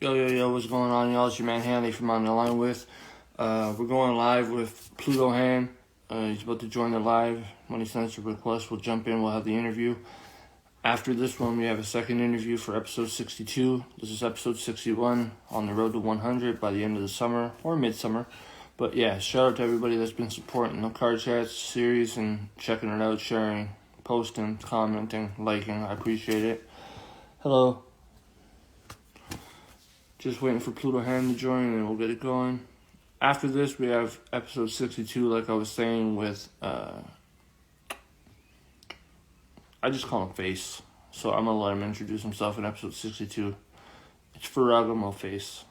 Yo, what's going on, y'all? It's your man Hanley from On the Line with. We're going live with PLUTO HANN. He's about to join the live. When he sends a request, we'll jump in, we'll have the interview. After this one, we have a second interview for episode 62. This is episode 61, on the road to 100 by the end of the summer, or midsummer. But yeah, shout out to everybody that's been supporting the Card Chats series and checking it out, sharing, posting, commenting, liking. I appreciate it. Hello. Just waiting for PLUTO HANN to join and we'll get it going. After this, we have episode 62, like I was saying, with, I just call him Face. So I'm going to let him introduce himself in episode 62. It's Ferragamo Face.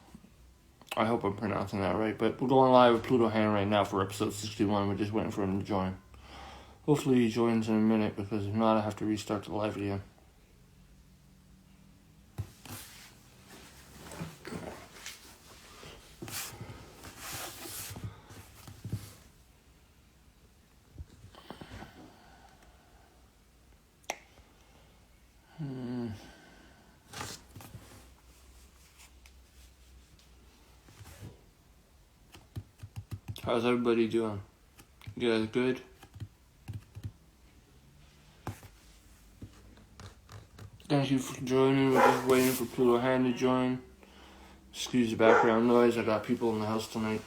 I hope I'm pronouncing that right. But we're going live with PLUTO HANN right now for episode 61. We're just waiting for him to join. Hopefully he joins in a minute, because if not, I have to restart the live again. How's everybody doing? You guys good? Thank you for joining. We're just waiting for PLUTO HANN to join. Excuse the background noise. I got people in the house tonight.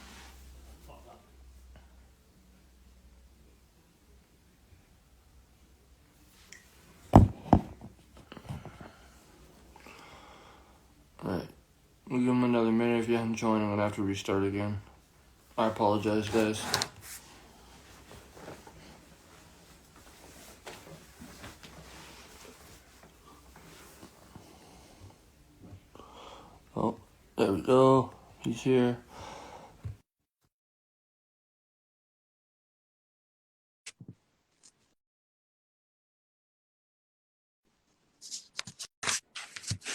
Alright. We'll give him another minute. If you haven't joined, I'm going to have to restart again. I apologize, guys. Oh, there we go. He's here.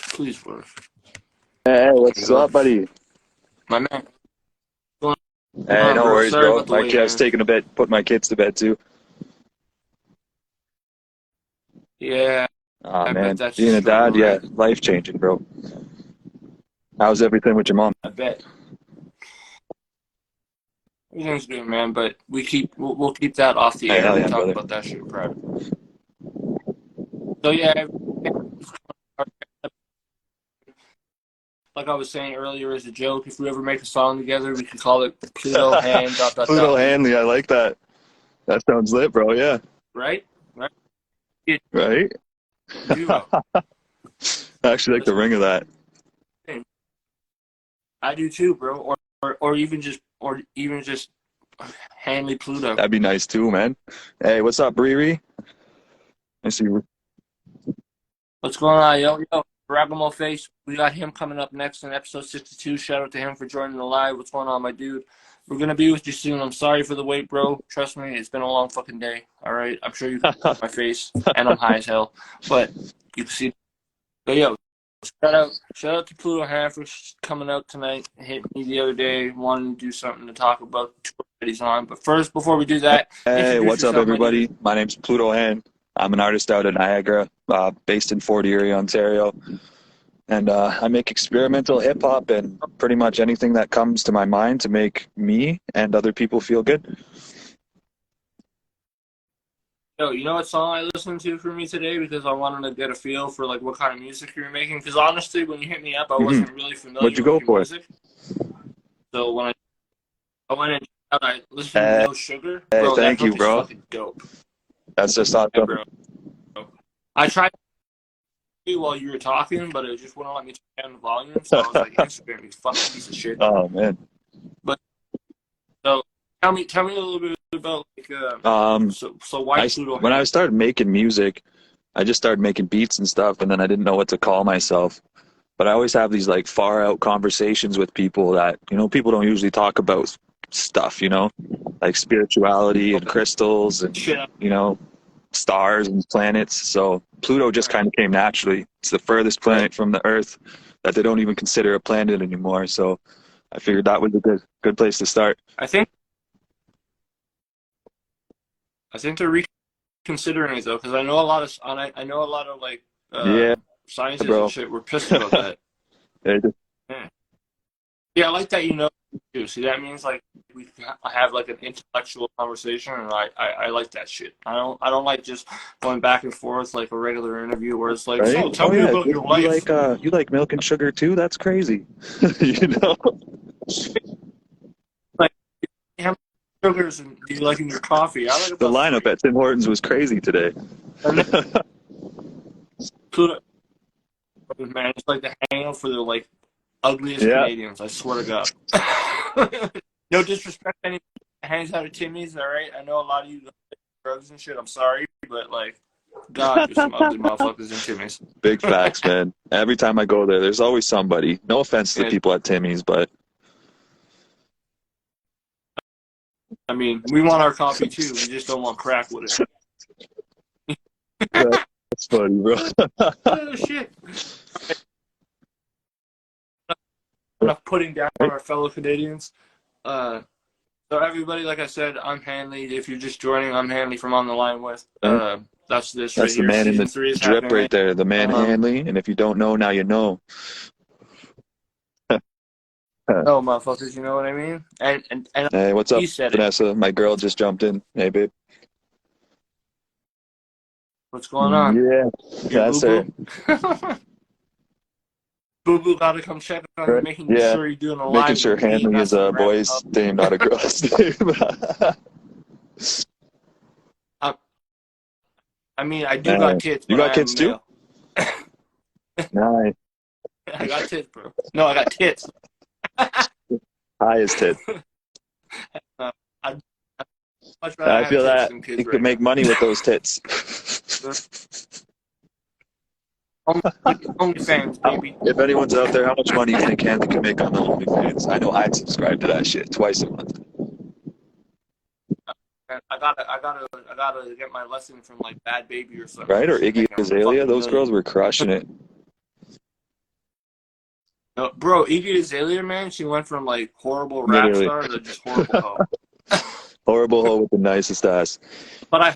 Please work. Hey, what's up, buddy? My man. Hey, no worries, Sorry bro. about the My wait, kid's man. taking a bit, put my kids to bed too. Yeah. Aw, I bet man. that's Being a a dad, struggle, yeah, right? life changing, bro. How's everything with your mom? I bet. Everything's good, man, but we'll keep that off the Hey, air. hell We'll yeah, talk brother. about that shit private. So yeah, like I was saying earlier as a joke, if we ever make a song together, we could call it PLUTO HANN ... PLUTO Hanley, I like that. That sounds lit, bro, yeah. Right? Right? Duo. I actually like the ring of that. I do too, bro. Or even just Hanley PLUTO. That'd be nice too, man. Hey, what's up, Riri? I see you. What's going on, yo? Ferragamo Face. We got him coming up next in episode 62. Shout out to him for joining the live. What's going on, my dude? We're gonna be with you soon. I'm sorry for the wait, bro. Trust me, it's been a long fucking day. All right, I'm sure you can see my face, and I'm high as hell, but you can see. But yo, shout out to PLUTO HANN for coming out tonight. Hit me the other day, wanting to do something to talk about the tour that he's on. But first, before we do that, Hey, introduce what's up, yourself, my everybody? dude. My name's PLUTO HANN. I'm an artist out in Niagara, based in Fort Erie, Ontario. And I make experimental hip hop and pretty much anything that comes to my mind to make me and other people feel good. Yo, you know what song I listened to for me today, because I wanted to get a feel for like what kind of music you were making? Because honestly, when you hit me up, I wasn't really familiar What'd you go with your for? music. So when I went and I listened to No Sugar, bro, that Thank you, hook is bro. fucking dope. That's just Yeah, awesome. bro. I tried to while you were talking, but it just wouldn't let me turn down the volume. So I was like, Instagram, you fucking piece of shit. Oh, man. So tell me a little bit about like so why PLUTO When I HANN? started making music, I just started making beats and stuff, and then I didn't know what to call myself. But I always have these like far out conversations with people that, people don't usually talk about stuff, like spirituality and crystals and, Shit. stars and planets. So Pluto just kind of came naturally. It's the furthest planet from the Earth that they don't even consider a planet anymore. So I figured that was a good place to start. I think they're reconsidering it though, because I know a lot of like Yeah, scientists bro. and shit were pissed about that. They just Yeah. Yeah, I like that you know too. See, that means like we can have like an intellectual conversation, and I like that shit. I don't like just going back and forth like a regular interview where it's like, Right? so tell Oh me yeah, about your life. you like milk and sugar too? That's crazy. You know? Like, how many sugars do you like in your coffee? I like The about lineup three. at Tim Hortons was crazy today. And then, man, it's like the hangout for the like ugliest Yeah. Canadians. I swear to God. No disrespect to anyone that hangs out at Timmy's. All right, I know a lot of you like drugs and shit. I'm sorry, but like, God, there's some ugly motherfuckers in Timmy's. Big facts, man. Every time I go there, there's always somebody. No offense to the Yeah, people at Timmy's, but I mean, we want our coffee too. We just don't want crack with it. that's funny, bro. Oh shit! Enough putting down our fellow Canadians. Uh, so everybody, like I said, I'm Hanley. If you're just joining, I'm Hanley from On the Line with. That's this right That's the here. man in Season the 3 is drip happening right right there, the man now. Hanley. And if you don't know, now you know. Oh, motherfuckers, you know what I mean? And Hey, what's he up, said it. Vanessa? My girl just jumped in. Hey, babe. What's going on? Yeah, Your that's boo her. boo? Boo boo gotta come check on you, Right? making Yeah, sure you're doing a making live sure with me, Hanley not is some a random. boy's name, not a girl's name. I, I mean, I do got Man, tits, you but got I am a kids too? male. Nice. I got tits, bro. No, I got tits. High as tit. I'd much rather I have feel tits that than you kids could right make now. money with those tits. OnlyFans, baby. If anyone's out there, how much money do you think Hanley can make on the OnlyFans? I know I'd subscribe to that shit twice a month. I gotta get my lesson from like Bad Baby or something. Right? Or She's Iggy making a Azalea? fucking Those million. girls were crushing it. No, bro, Iggy Azalea, man, she went from like horrible rap Literally. star to just horrible hoe. Horrible hoe with the nicest ass. But I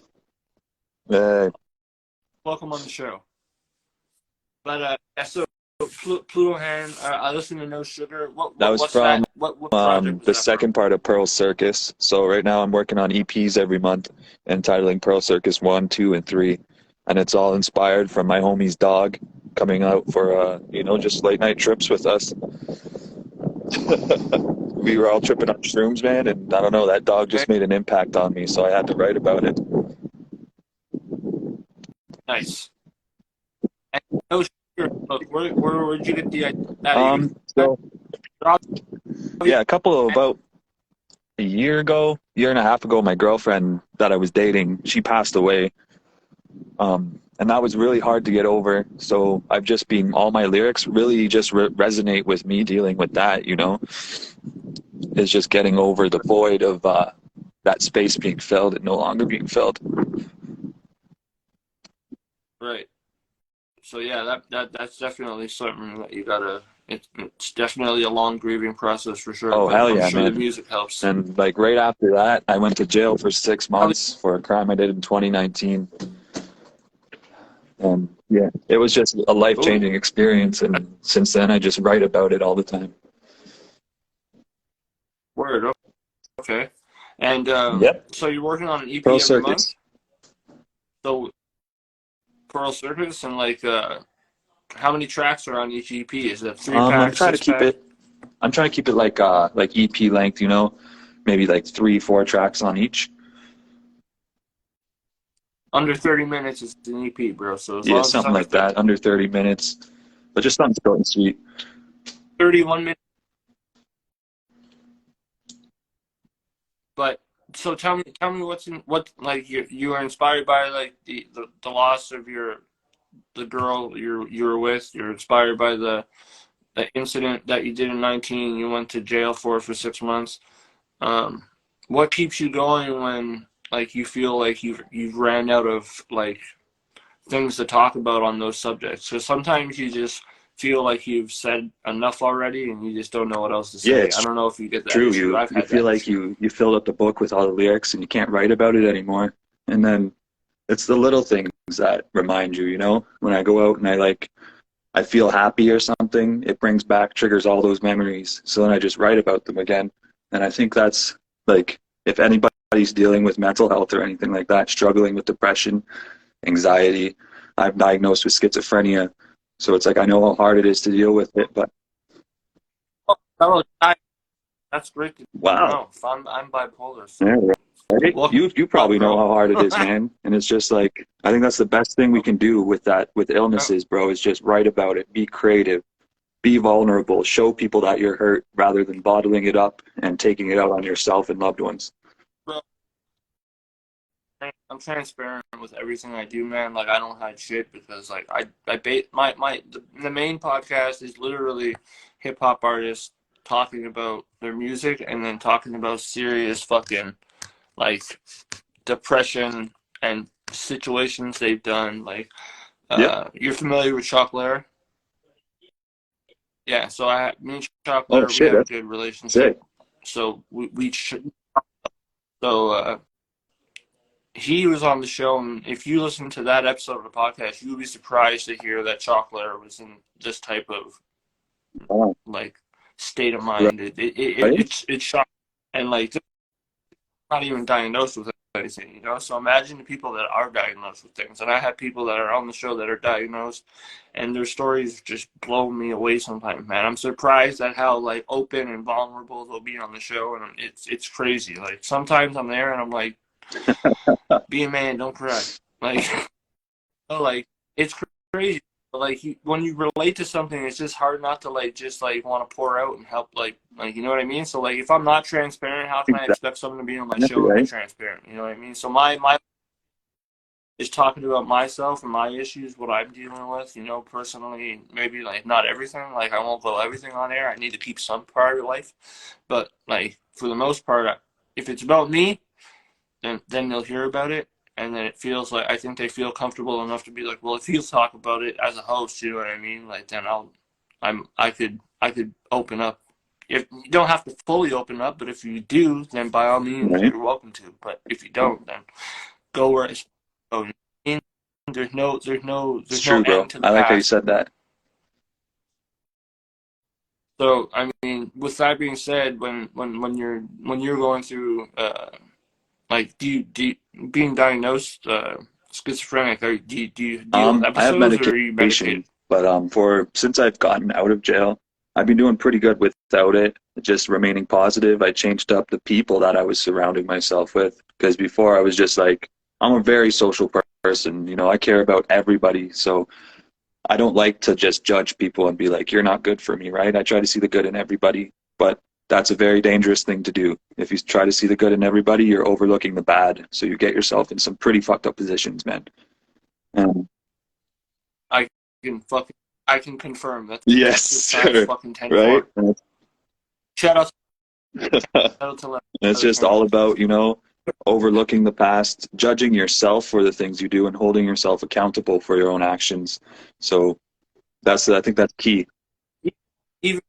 Hey, welcome on the show. But yeah, so Pluto Hand, I listen to No Sugar. that was What's from that? What project was the that from? second part of Pearl Circus. So right now I'm working on EPs every month, entitling Pearl Circus 1, 2, and 3. And it's all inspired from my homie's dog coming out for, just late night trips with us. We were all tripping on shrooms, man, and I don't know, that dog Okay, just made an impact on me, so I had to write about it. nice. And No Sugar, look, where'd you get the idea? So Robbie yeah, about a year and a half ago, my girlfriend that I was dating, she passed away. And that was really hard to get over. So I've just been, all my lyrics really just resonate with me dealing with that, is just getting over the void of that space being filled and no longer being filled. right. So yeah, that's definitely something that you gotta. It's definitely a long grieving process for sure, Oh, but hell I'm yeah, sure the man. music helps. And like right after that, I went to jail for 6 How months for a crime I did in 2019. And yeah, it was just a oh, life-changing experience. And since then, I just write about it all the time. word, okay. And Yep. so you're working on an Pro EP every month. Circus. So Pearl Circus and like how many tracks are on each EP? Is it three I'm pack, trying to six keep pack? it. I'm trying to keep it like EP length, maybe like 3, 4 tracks on each. Under 30 minutes is an EP, bro. So as Yeah, long as it's something under like that, under 30 minutes, but just something short and sweet. 31 minutes. But so tell me what like you were inspired by like the loss of the girl you were with. You're inspired by the incident that you did in 19. You went to jail for 6 months. Um, what keeps you going when like you feel like you've ran out of like things to talk about on those subjects? Because sometimes you just feel like you've said enough already and you just don't know what else to Yeah, say. I it's don't know if you get that true. issue. You I've you had feel that like issue. you filled up the book with all the lyrics and you can't write about it anymore. And then it's the little things that remind you, when I go out and I feel happy or something, it brings back, triggers all those memories. So then I just write about them again. And I think that's like, if anybody's dealing with mental health or anything like that, struggling with depression, anxiety, I'm diagnosed with schizophrenia. So it's like, I know how hard it is to deal with it, but Oh, that's great to wow. know. I'm bipolar, so Yeah, right. welcome You up, probably know bro. how hard it is, man. And it's just like, I think that's the best thing we can do with that, with illnesses, bro, is just write about it, be creative, be vulnerable, show people that you're hurt rather than bottling it up and taking it out on yourself and loved ones. Bro, I'm transparent with everything I do, man. Like I don't hide shit because like I bait the main podcast is literally hip hop artists talking about their music and then talking about serious fucking like depression and situations they've done. Like Yep. you're familiar with Chocolare? Yeah, so me and Oh Chocolare, we shit, have a that's good relationship. sick. So so he was on the show, and if you listen to that episode of the podcast, you would be surprised to hear that Chocolare was in this type of Oh, like state of mind. right? It's shocking, and like not even diagnosed with anything, you know. So imagine the people that are diagnosed with things, and I have people that are on the show that are diagnosed, and their stories just blow me away sometimes, man. I'm surprised at how like open and vulnerable they'll be on the show, and it's crazy. Like sometimes I'm there and I'm like, be a man, don't cry. Like, like it's crazy. But like when you relate to something, it's just hard not to like just like want to pour out and help. Like you know what I mean. So like if I'm not transparent, how can I expect someone to be on my Exactly, show and be right? transparent? You know what I mean. So my is talking about myself and my issues, what I'm dealing with. You know, personally, maybe like not everything. Like I won't go everything on air. I need to keep some part of life, but like for the most part, if it's about me, then they'll hear about it, and then it feels like I think they feel comfortable enough to be like, well, if you talk about it as a host, you know what I mean? Like then I could open up. If you don't have to fully open up, but if you do, then by all means Right? you're welcome to. But if you don't, then go where it's going. It's There's no true, bro. end to the I like how you past. said that. So I mean, with that being said, when you're going through like, do you being diagnosed schizophrenic? Do you deal with I have episodes, or are you medicated? medication, but for since I've gotten out of jail, I've been doing pretty good without it. Just remaining positive. I changed up the people that I was surrounding myself with because before I was just like, I'm a very social person. You know, I care about everybody, so I don't like to just judge people and be like, you're not good for me, right? I try to see the good in everybody, but that's a very dangerous thing to do. If you try to see the good in everybody, you're overlooking the bad, so you get yourself in some pretty fucked up positions, man. Um, I can fucking I can confirm yes, that's just times sir. fucking Right? tenfold. Shout out, shout out to It's just all Leonard. about, overlooking the past, judging yourself for the things you do, and holding yourself accountable for your own actions. So I think that's key. Even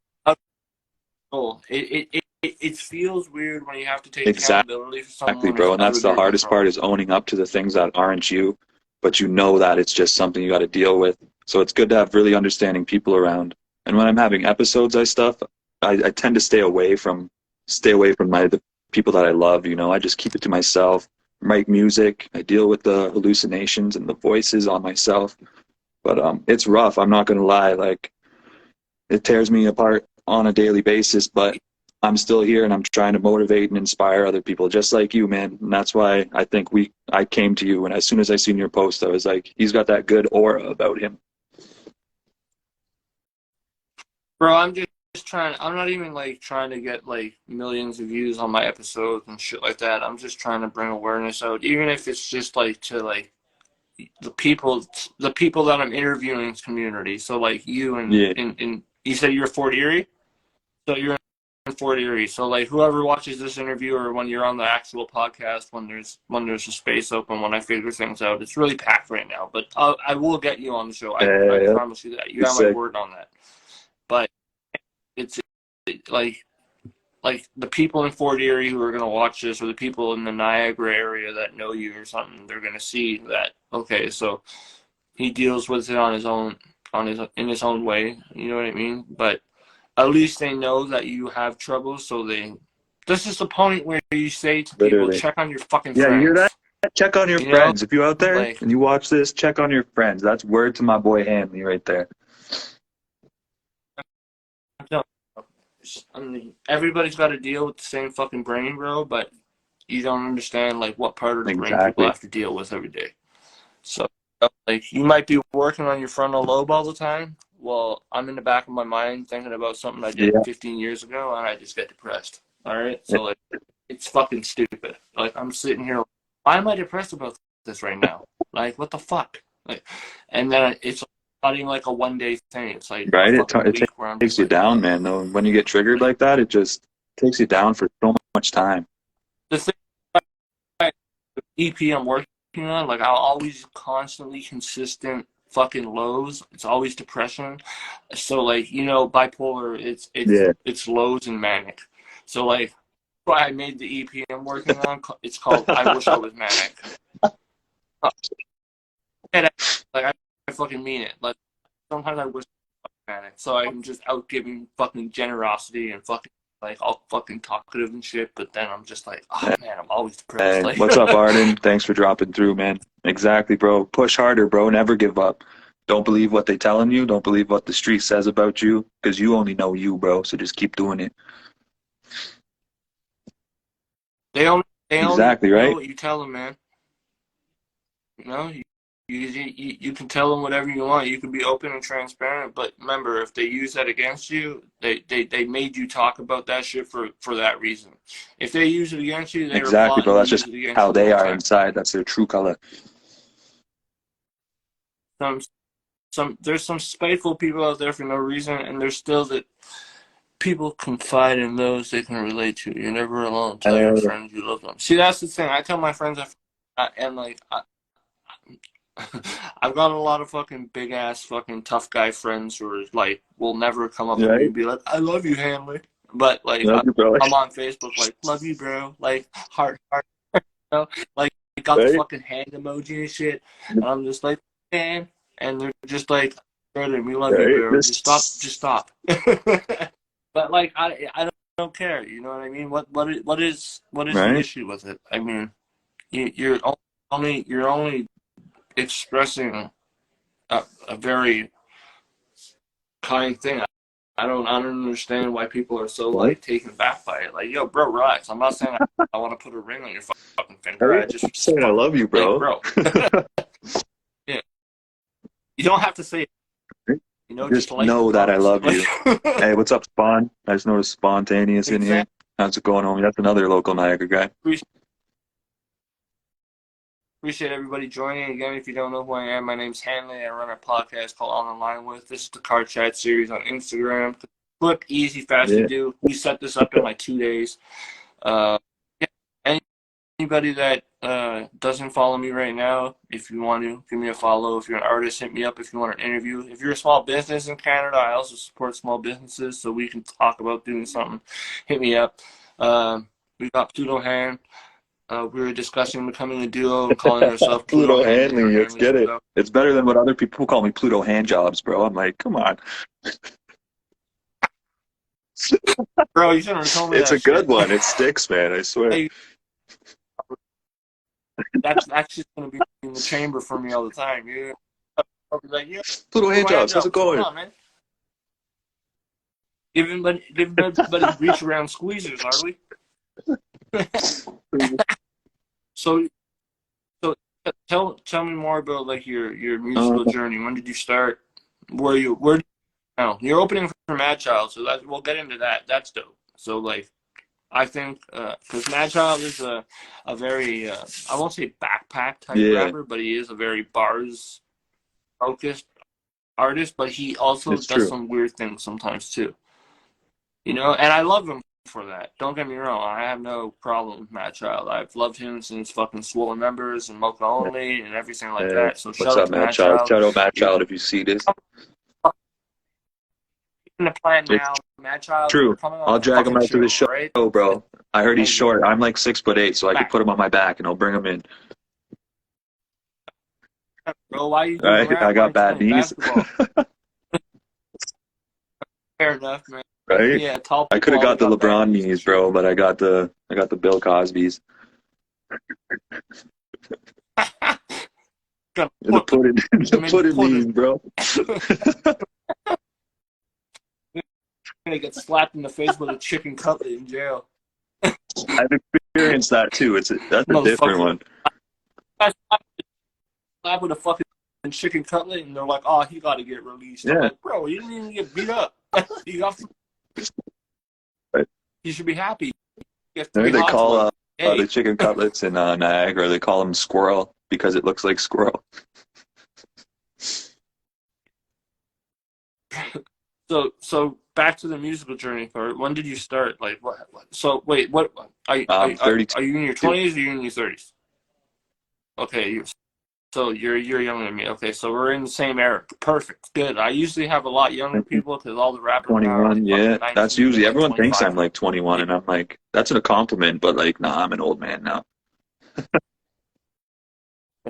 it feels weird when you have to take accountability for Exactly, someone bro. that's And out that's of the your hardest control. part is owning up to the things that aren't you, but you know that it's just something you got to deal with. So it's good to have really understanding people around. And when I'm having episodes, I tend to stay away from the people that I love. I just keep it to myself. Write music. I deal with the hallucinations and the voices on myself. But it's rough. I'm not gonna lie. Like it tears me apart on a daily basis, but I'm still here and I'm trying to motivate and inspire other people just like you, man. And that's why I think I came to you, and as soon as I seen your post, I was like, he's got that good aura about him. Bro, I'm just trying. I'm not even like trying to get like millions of views on my episodes and shit like that. I'm just trying to bring awareness out, even if it's just like to like the people, the people that I'm interviewing community. So like you Yeah. and you said you're Fort Erie, so you're in Fort Erie. So like whoever watches this interview or when you're on the actual podcast, when there's a space open, when I figure things out, it's really packed right now. But I will get you on the show. I Yeah. promise you that. You It's have my sick. word on that. But it's like the people in Fort Erie who are going to watch this, or the people in the Niagara area that know you or something, they're going to see that, okay, so he deals with it in his own way. You know what I mean? But at least they know that you have trouble, so they. This is the point where you say to people, Literally. check on your fucking Yeah, you hear that? friends. Check on your You know, friends. If you're out there like and you watch this, check on your friends. That's word to my boy Hanley right there. I mean, everybody's got to deal with the same fucking brain, bro. But you don't understand like what part of the brain people Exactly. have to deal with every day. So, like, you might be working on your frontal lobe all the time. Well, I'm in the back of my mind thinking about something I did Yeah. 15 years ago, and I just get depressed. All right, so like, it's fucking stupid. Like, I'm sitting here, why am I depressed about this right now? Like, what the fuck? Like, and then it's not even like a one-day thing. It's like a Right? fucking It week where I'm takes just you like, down, man. Though when you get triggered like that, it just takes you down for so much time. the thing. EP I'm working on, like I'll always constantly consistent fucking lows. It's always depression. So like, you know, bipolar, Yeah. it's lows and manic. So like why I made the EP I'm working on, it's called I Wish I Was Manic. And I fucking mean it. Like sometimes I wish I was manic. So I'm just out giving fucking generosity and fucking like all fucking talkative and shit, but then I'm just like, oh man, I'm always depressed. Hey, Like what's up, Arden? Thanks for dropping through, man. Exactly, bro. Push harder, bro. Never give up. Don't believe what they telling you. Don't believe what the street says about you, because you only know you, bro. So just keep doing it. they only Exactly, know right? what you tell them, man. You know, you can tell them whatever you want. You can be open and transparent, but remember, if they use that against you, they made you talk about that shit for that reason. If they use it against you, they were Exactly, bro. plotting to That's use just it against how you the they whole are time. inside. That's their true color. Some there's some spiteful people out there for no reason, and there's still that people confide in those they can relate to. You're never alone. Tell your Uh, friends you love them. See, that's the thing. I tell my friends, and like I've got a lot of fucking big ass fucking tough guy friends who are like will never come up to me right? and be like, "I love you, Hanley," but like Love you, bro. I'm on Facebook like, "Love you, bro," like heart, you know? Like got the Right? fucking hand emoji and shit, and I'm just like, man, and they're just like, "Brother, we love you, Right? bro. Just stop." But like I don't care. You know what I mean? What is the Right? issue with it? I mean, you're only expressing a very kind thing. I don't understand why people are so Right? like taken back by it. Like, yo, bro, relax. I'm not saying I want to put a ring on your fucking finger. Right? I just I'm saying I love you, like, bro. bro. Yeah, you don't have to say it. You know, just Just lightly know that I promise it. love Like, you. Hey, what's up, Spawn? I just noticed Spontaneous in here. exactly. How's it going, homie? That's another local Niagara guy. Appreciate everybody joining. Again, if you don't know who I am, my name's Hanley. I run a podcast called On the Line With. This is the Car Chat series on Instagram. Quick, easy, fast to Yeah. do. We set this up in like 2 days. Uh, yeah, anybody that doesn't follow me right now, if you want to, give me a follow. If you're an artist, hit me up if you want an interview. If you're a small business in Canada, I also support small businesses, so we can talk about doing something. Hit me up. We got PLUTO HANN. We were discussing becoming a duo and calling ourselves PLUTO Pluto Hanley or Hanley, let's Hanley get it. Pluto. It's better than what other people call me Pluto hand jobs, bro. I'm like, come on. Bro, you shouldn't have told me It's that a good shit. one. It sticks, man. I swear. Hey, that's just gonna be in the chamber for me all the time. Yeah, I'll be like, yeah, Pluto hand PLUTO hand jobs, how's it jobs. What's going going? on, man? Giving everybody reach around squeezers, are we? So so tell me more about like your Uh, musical journey. When did you start? Where now? You're opening for Madchild, so that we'll get into that. That's dope. So like I think because Madchild is a very I won't say backpack type yeah, rapper, but he is a very bars focused artist. But he also it's does true. some weird things sometimes too. You know, and I love him for that. Don't get me wrong. I have no problem with Madchild. I've loved him since fucking Swollen Members and Mocha Only and everything like Hey, that. So what's shout out up, to Madchild? Madchild. Shout out You're Madchild if you see this. in the plan It's now, Madchild. You're true. coming on I'll the drag him fucking out to the show, show, all right? bro. I heard he's Hey, short. I'm like 6'8", so I could back, put him on my back and I'll bring him in. bro. Why are you doing Right? I rap? Why got aren't you bad playing knees. basketball? Fair enough, man. right? Yeah, tall I could people have always got the got bad LeBron knees for knees, sure. bro, but I got the Bill Cosby's. Gonna The put pudding, the him in the pudding knees, pudding. bro. Gonna get slapped in the face with a chicken cutlet in jail. I've experienced that too. That's a different Motherfucker. one. I slapped with a fucking chicken cutlet, and they're like, "Oh, he got to get released." I'm Yeah. like, "Bro, you didn't even get beat up. You got. Right. You should be happy. You have Maybe 3 they hots call left." Hey, the chicken cutlets in Niagara, they call them squirrel because it looks like squirrel. so back to the musical journey part. When did you start? Like, what? So wait, what? I'm 32. Are you in your 20s or are you in your 30s? Okay, so you're younger than me. Okay, so we're in the same era. Perfect, good. I usually have a lot younger people because all the rappers now are like 21, fucking yeah. That's 19 to usually like everyone thinks 25. I'm like 21, and I'm like, that's a compliment, but like, nah, I'm an old man now. And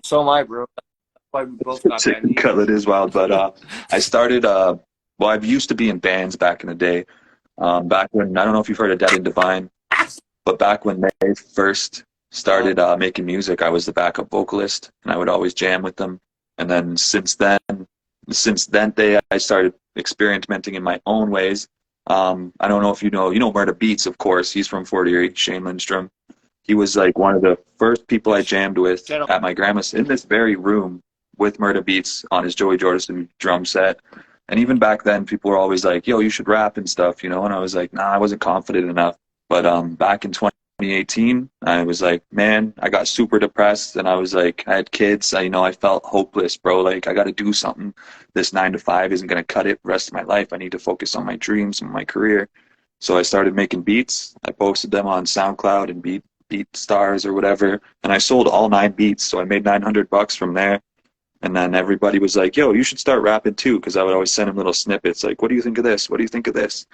so am I, bro. That's why we both got bad Chicken knees and cutlet shit. is wild, but I started well, I used to be in bands back in the day. Back when I don't know if you've heard of Dead and Divine, but back when they first Uh, started making music, I was the backup vocalist, and I would always jam with them. And then since then I started experimenting in my own ways. I don't know if you know Murda Beats, of course. He's from Fort Erie, Shane Lindstrom. He was like one of the first people I yes, jammed with shut up. at my grandma's in this very room with Murda Beats on his Joey Jordison drum set. And even back then, people were always like, "Yo, you should rap and stuff," you know. And I was like, "Nah, I wasn't confident enough." But back in 2018, I was like, man, I got super depressed, and I was like, I had kids. I felt hopeless, bro. Like, I got to do something. This 9 to 5 isn't gonna cut it the rest of my life. I need to focus on my dreams and my career. So I started making beats. I posted them on SoundCloud and Beat Stars or whatever, and I sold all 9 beats. So I made $900 from there. And then everybody was like, "Yo, you should start rapping too," because I would always send them little snippets like, "What do you think of this? What do you think of this?"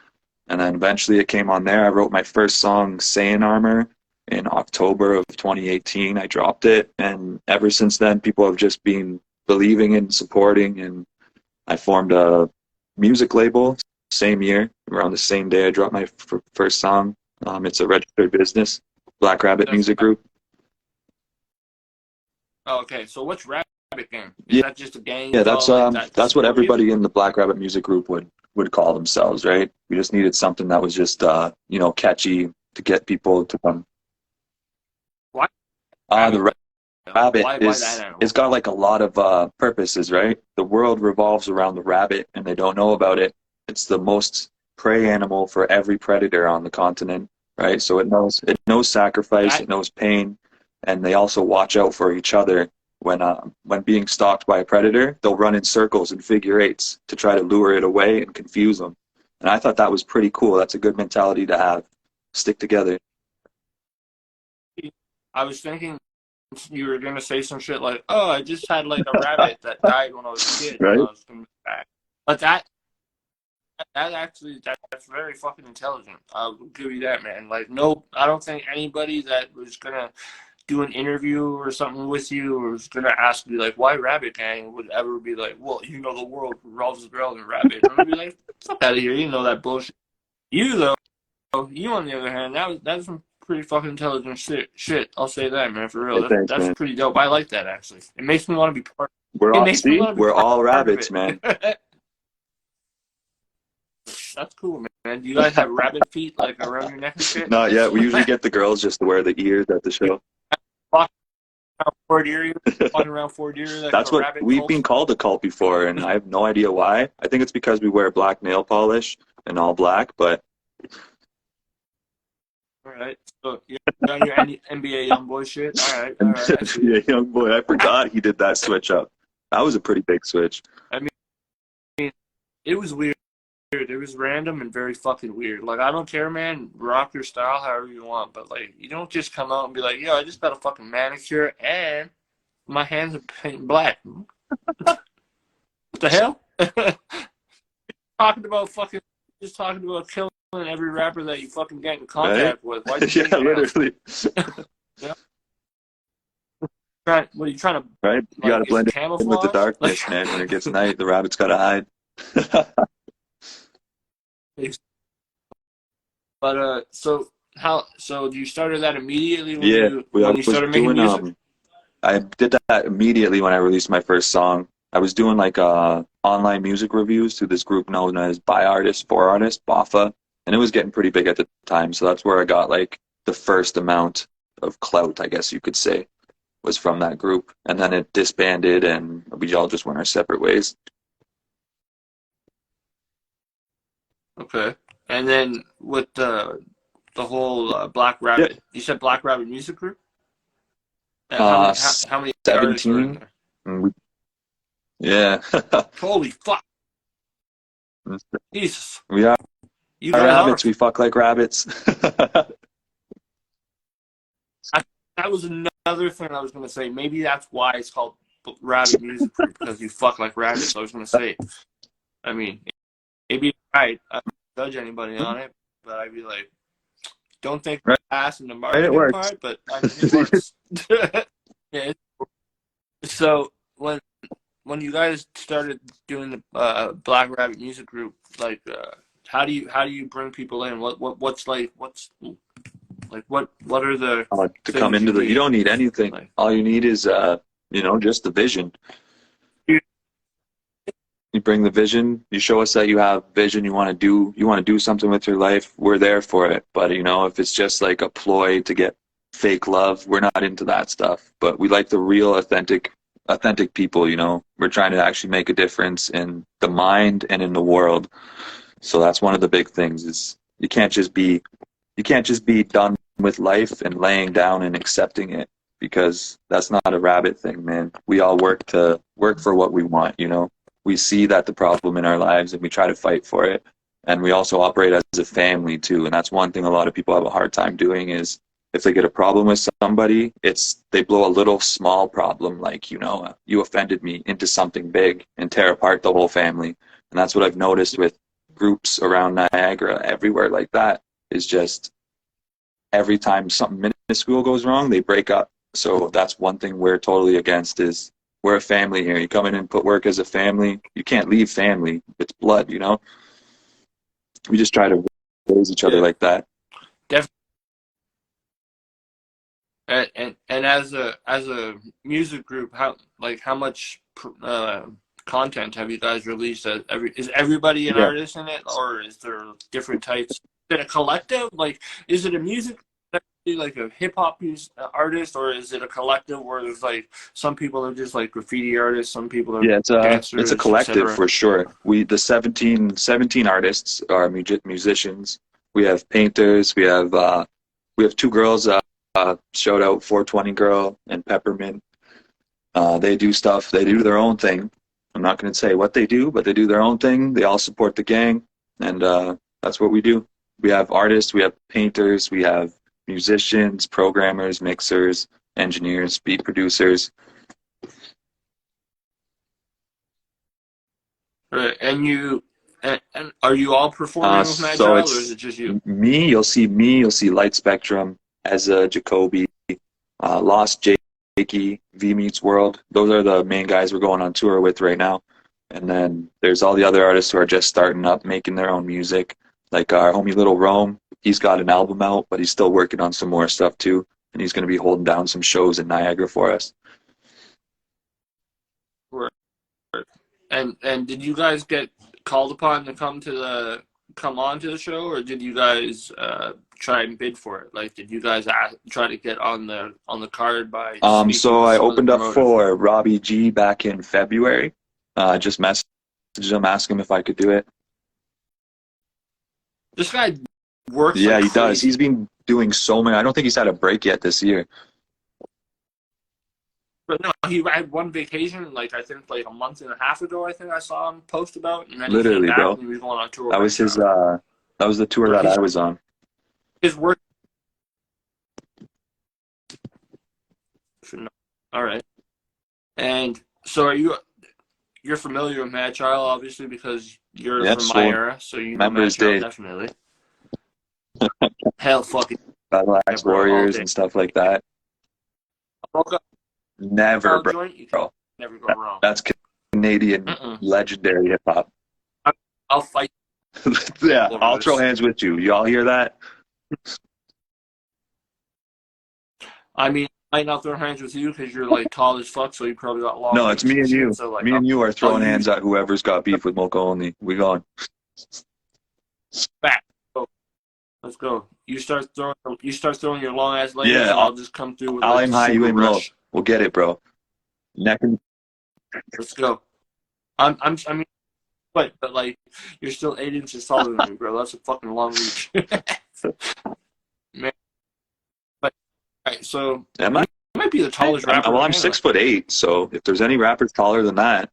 And then eventually it came on there. I wrote my first song, Saiyan Armor, in October of 2018. I dropped it, and ever since then, people have just been believing and supporting. And I formed a music label same year, around the same day I dropped my first song. It's a registered business, Black Rabbit That's Music Group. okay. So what's Rabbit Gang? Is Yeah, that just a gang you yeah, call it? That that's what support you? everybody in the Black Rabbit Music Group would call themselves, right? We just needed something that was just catchy to get people to come. Why The Rabbit? rabbit Why that is it's animal? got like a lot of purposes, right? The world revolves around the rabbit, and they don't know about it. It's the most prey animal for every predator on the continent, right? So it knows sacrifice, That it knows pain, and they also watch out for each other. When being stalked by a predator, they'll run in circles and figure eights to try to lure it away and confuse them. And I thought that was pretty cool. That's a good mentality to have. Stick together, I was thinking you were gonna say some shit like, "Oh, I just had like a rabbit that died when I was a kid, and right? I was coming back." But that's very fucking intelligent. I'll give you that, man. Like, no, I don't think anybody that was gonna do an interview or something with you or was gonna ask you like, "Why Rabbit Gang?" would ever be like, "Well, the world revolves around the rabbit." I'm gonna be like, "Fuck out of here!" You know that bullshit. You though, you on the other hand, that's some pretty fucking intelligent shit. Shit, I'll say that, man, for real. Hey, thanks, That's man. pretty dope. I like that actually. It makes me want to be part. It makes me want to be We're all part of rabbits, it. man. That's cool, man. Do you guys have rabbit feet like around your neck and shit? Not yet. We usually get the girls just to wear the ears at the You show. walk around Fort Erie, walking around Fort Erie like That's a what rabbit we've cult. been called a cult before, and I have no idea why. I think it's because we wear black nail polish and all black, but All right. So you're on your NBA YoungBoy shit. All right. I see yeah, it. young boy, I forgot he did that switch up. That was a pretty big switch. I mean, it was weird. It was random and very fucking weird. Like, I don't care, man. Rock your style however you want, but like, you don't just come out and be like, "Yo, I just got a fucking manicure and my hands are painted black." What the hell? talking about fucking, just talking about killing every rapper that you fucking get in Right? contact with. Why'd you Yeah, paint your hands? literally. Yeah. What are you trying to Right? You like? gotta Is it blend in with the camouflage? Like, darkness, man. When it gets night, the rabbit's gotta hide. But so how? So you started that immediately when Yeah, I you was started making doing music? I did that immediately when I released my first song. I was doing like online music reviews through this group known as By Artist for Artist, BAFA, and it was getting pretty big at the time. So that's where I got like the first amount of clout, I guess you could say, was from that group. And then it disbanded and we all just went our separate ways. Okay. And then with the whole Black Yeah. Rabbit, you said Black Rabbit Music Group. Uh, How many artists were in 17. there? And yeah. Holy fuck! Jesus, We are you guys are. rabbits. We fuck like rabbits. I, that was another thing I was gonna say. Maybe that's why it's called Rabbit Music Group because you fuck like rabbits. I was gonna say. I mean, maybe you're right. I don't judge anybody on it, but I'd be like, don't think Right, ass in the right, it marketing works. part, but I mean, it works. Yeah. So when you guys started doing the Black Rabbit Music Group, like, how do you bring people in? What are the To come things you into you need? don't need anything. Like, All you need is just the vision. You bring the vision, you show us that you have vision, you want to do something with your life, we're there for it. But if it's just like a ploy to get fake love, we're not into that stuff. But we like the real authentic people. We're trying to actually make a difference in the mind and in the world. So that's one of the big things is you can't just be done with life and laying down and accepting it, because that's not a rabbit thing, man. We all work for what we want. We see that the problem in our lives and we try to fight for it. And we also operate as a family too. And that's one thing a lot of people have a hard time doing is if they get a problem with somebody, they blow a little small problem like, you offended me into something big and tear apart the whole family. And that's what I've noticed with groups around Niagara, everywhere like that, is just every time something minuscule goes wrong, they break up. So that's one thing we're totally against is we're a family here. You come in and put work as a family. You can't leave family. It's blood. We just try to raise each other yeah, like that. definitely. And as a music group, how much content have you guys released? Is everybody an Yeah. artist in it, or is there different types? Is it a collective? Like, is it a music like a hip hop artist, or is it a collective where there's like some people are just like graffiti artists, some people are Yeah, it's a dancers, collective etc. for sure. The 17 artists are musicians. We have painters. We have two girls. Shout out 420 Girl and Peppermint. They do stuff. They do their own thing. I'm not going to say what they do, but they do their own thing. They all support the gang, and that's what we do. We have artists, we have painters, we have musicians, programmers, mixers, engineers, beat producers. Right. And are you all performing with So Madchild, or is it's it just you? me, you'll see Light Spectrum, Ezza, Jacoby, Lost Jakey, V Meets World. Those are the main guys we're going on tour with right now. And then there's all the other artists who are just starting up, making their own music. Like our homie Little Rome, he's got an album out, but he's still working on some more stuff too. And he's going to be holding down some shows in Niagara for us. Right. And did you guys get called upon to come on to the show, or did you guys try and bid for it? Like, did you guys try to get on the card by speaking So with I some of the opened up promoters? for Robbie G back in February. Just messaged him, asked him if I could do it. This guy works Yeah, like he does. He's crazy. been doing so many. I don't think he's had a break yet this year. But no, he had one vacation, like I think like a month and a half ago. I think I saw him post about, and then he came Literally, back bro. and he was going on tour with That was his Madchild. that was the tour But that I was on. his work. All right. And so you're familiar with Madchild, obviously, because you're Yeah, from my so era, so you know members Madchild day, definitely. Hell, fucking Battle yeah, Axe bro, all Warriors day. and stuff like that. Smoke up Never, a joint, you can bro. never go wrong. That's Canadian Mm-mm. legendary hip hop. I'll fight Yeah, Over I'll throw this. hands with you. Y'all hear that? I mean, I might not throw hands with you because you're like tall as fuck, so you probably got long No, it's reach me and and shit. you. So like, Me and you are I'll throwing use hands at whoever's got beef with Mocha only. We gone. back. So, let's go. You start throwing your long ass layers, Yeah, and I'll just come through with I'll like aim the high, you super aim low. rush. We'll get it, bro. Neck and Let's go. I mean, but like, you're still 8 inches taller than me, bro. That's a fucking long reach, man. But all right, so am I? you might be the tallest rapper Well, in I'm Canada. 6'8", so if there's any rappers taller than that,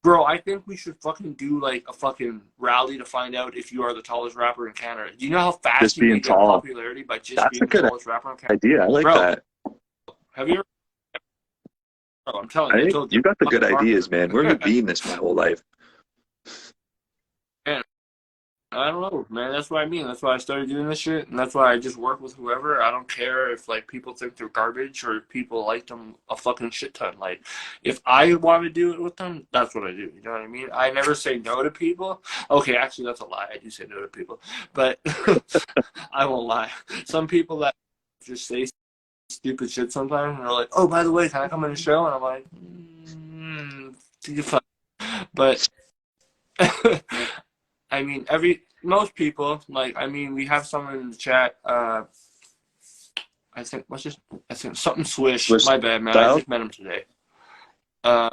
Bro, I think we should fucking do like a fucking rally to find out if you are the tallest rapper in Canada. Do you know how fast just you being can get tall. popularity by just That's a being the good tallest rapper in Canada? idea. I like Bro, that. have you ever? Bro, I'm telling I you, I think told you. you got the Fucking good ideas, marketer. man. Where have you been this my whole life? Man, I don't know, man. That's what I mean. That's why I started doing this shit, and that's why I just work with whoever. I don't care if like people think they're garbage or if people like them a fucking shit ton. Like, if I want to do it with them, that's what I do. You know what I mean? I never say no to people. Okay, actually, that's a lie. I do say no to people, but I won't lie. Some people that just say stupid shit sometimes, and they're like, "Oh, by the way, can I come in the show?" And I'm like, "You fuck." But I mean, most people like. I mean, we have someone in the chat. I think something Swish. Swish My bad, man. I style? just met him today. Uh,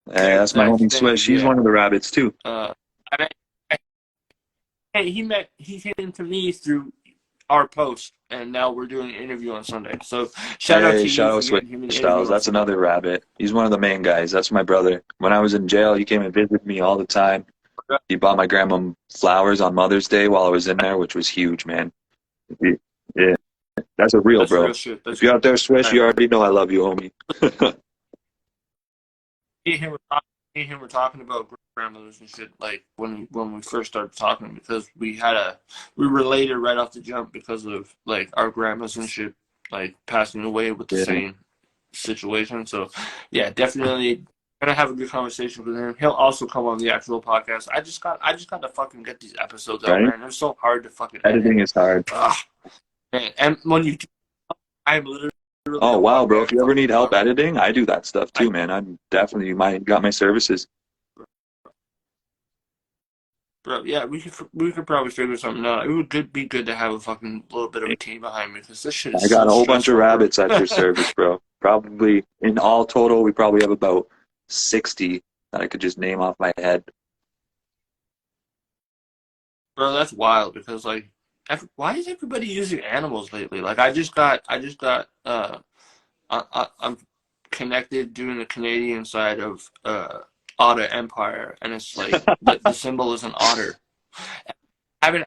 Hey, that's my homie thank you. Swish. He's Yeah. one of the rabbits too. I mean, hey, he came to me through our post, and now we're doing an interview on Sunday. So shout out Hey, to you shout for out Swish getting him an interview Styles. on That's Sunday. another rabbit. He's one of the main guys. That's my brother. When I was in jail, he came and visited me all the time. He bought my grandma flowers on Mother's Day while I was in there, which was huge, man. Yeah, that's a real That's real bro. shit. If you're out there, Swish, Right. you already know I love you, homie. Me and him were talking about grandmothers and shit like when we first started talking because we related right off the jump because of like our grandmas and shit like passing away with the Yeah, same situation. So yeah, definitely gonna have a good conversation with him. He'll also come on the actual podcast. I just got to fucking get these episodes out, right? man. They're so hard to fucking edit. Editing is hard. Ugh, man. And when you do, I'm literally Oh a wow, one bro! man If you ever fucking need help army. editing, I do that stuff I too, man. I'm definitely got my services. Bro, yeah, we could probably figure something out. It would be good to have a fucking little bit of a team behind me because this shit is I got so a whole bunch of stressful, bro. rabbits at your service, bro. Probably in all total, we probably have about 60 that I could just name off my head. Bro, that's wild because like, why is everybody using animals lately? Like, I'm connected doing the Canadian side of Otter Empire, and it's like the symbol is an otter. I haven't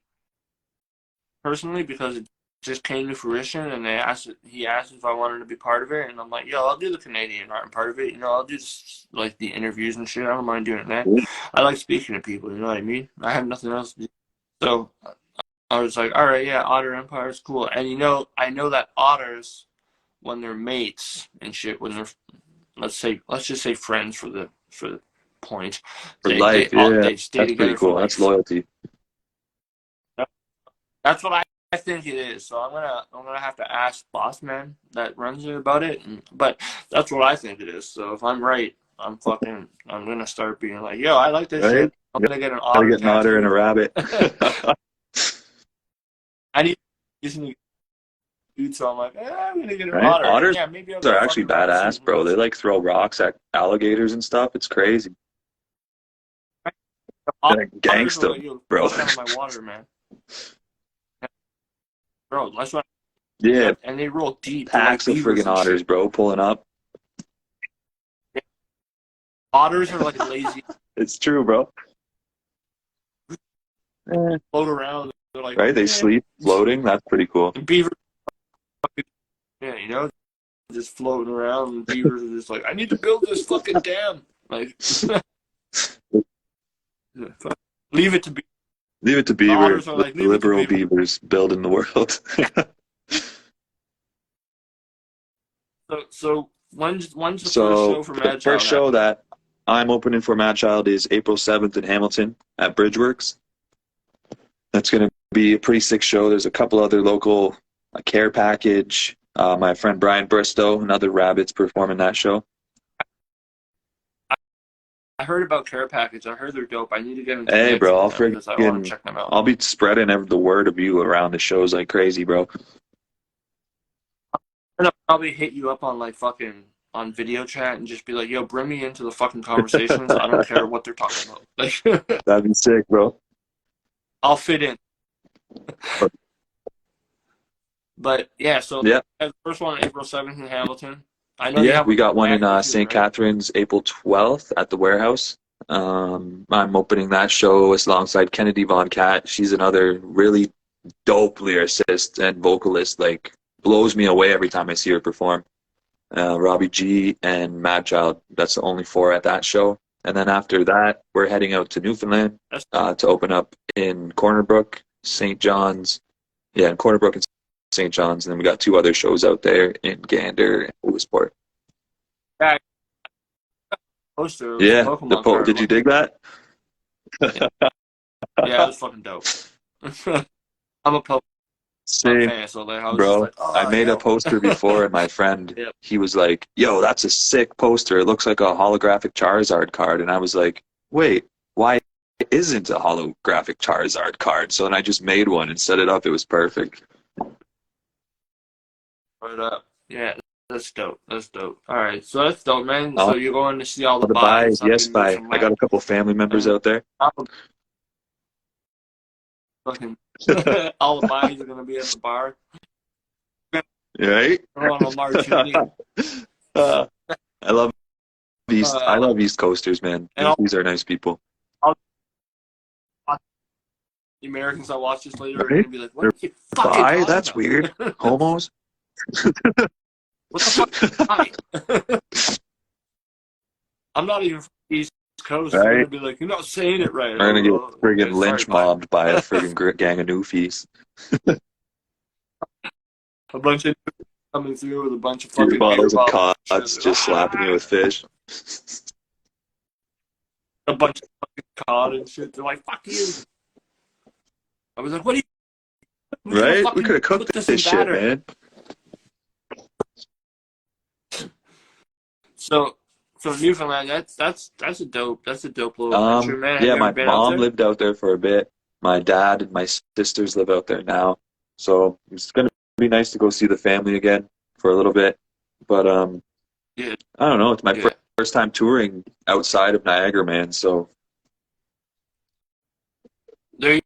personally because it just came to fruition, and he asked if I wanted to be part of it, and I'm like, yo, I'll do the Canadian art part of it. You know, I'll do this, like the interviews and shit. I don't mind doing that. I like speaking to people. You know what I mean? I have nothing else to do. So I was like, all right, yeah, Otter Empire is cool. And you know, I know that otters, when they're mates and shit, when they're let's just say friends for the point, For life, yeah. they stay That's pretty together for cool. That's life. loyalty. That's what I think it is. So I'm gonna have to ask Boss Man that runs it about it. But that's what I think it is. So if I'm right, I'm gonna start being like, yo, I like this Right? shit. I'm You gonna get an gotta otter get an otter and a tattoo. rabbit. I need to dude, so I'm like, I'm gonna get an Right? otter, and Otters yeah, maybe I'll get are a actually fucking rabbit too. badass, Who bro. They knows? like throw rocks at alligators and stuff. It's crazy. They're like Otters are gangsta, like, yo, bro. fuck out of my water, man. Bro, that's what. Yeah, Yep, and they roll deep. They're like packs of beavers friggin' and otters, shit. bro, pulling up. Otters are like lazy, It's true, bro. Eh, float around. They're like, right? They eh. sleep floating. That's pretty cool. And beavers, yeah, you know, just floating around, and beavers are just like, I need to build this fucking dam. Like, leave it to be. Leave it to The Beaver, otters are the like, leave it to liberal Beaver. beavers building the world. So when's the first So show for the first Madchild show happening? that I'm opening for Madchild is April 7th in Hamilton at Bridgeworks. That's going to be a pretty sick show. There's a couple other local Care Package. My friend Brian Bristow and other rabbits performing that show. I heard about Care Package. I heard they're dope. I need to get into Hey, mix bro, with them because I want to check them out. I'll be spreading the word of you around the shows like crazy, bro. I'm gonna probably hit you up on like fucking on video chat and just be like, yo, bring me into the fucking conversations. I don't care what they're talking about. Like, That'd be sick, bro. I'll fit in. But yeah, so Yeah. the first one, April 7th in Hamilton. I know you have we got one in too, St. right? Catharines, April 12th at the Warehouse. I'm opening that show alongside Kennedy Von Cat. She's another really dope lyricist and vocalist. Like, blows me away every time I see her perform. Robbie G and Madchild. That's the only 4 at that show. And then after that, we're heading out to Newfoundland to open up in Corner Brook, St. John's. Yeah, in Corner Brook and St. John's. And then we got 2 other shows out there in Gander and Lewisport. Yeah. Poster. Yeah. Did you dig that? Yeah, it was fucking dope. I'm a Pokemon fan, so like, I was bro, just like, I made a poster before, and my friend, he was like, yo, that's a sick poster. It looks like a holographic Charizard card. And I was like, wait, why isn't a holographic Charizard card? So then I just made one and set it up. It was perfect. Right up. Yeah, that's dope. That's dope. All right, so that's dope, man. So you're going to see all the buys. Yes, bye. I got a couple family members out there. Fucking all the buys are going to be at the bar. Right? On a martini. I love East Coasters, man. These are nice people. The Americans that watch this later are going to be like, what are you fucking bi? talking That's about? weird. Homos? What the fuck? I'm not even from the East Coast. Right? They're going to be like, you're not saying it right. We're going to get friggin' lynch mobbed by a friggin' gang of newfies. A bunch of coming through with a bunch of fucking bottles of cods just slapping you with fish. A bunch of fucking cod and shit. They're like, fuck you. I was like, what do you... Right? We could have cooked this shit, man. So Newfoundland, that's a dope little adventure, man. Yeah, my mom lived out there for a bit. My dad and my sisters live out there now. So it's gonna be nice to go see the family again for a little bit. But yeah, I don't know. It's my first time touring outside of Niagara, man. So there you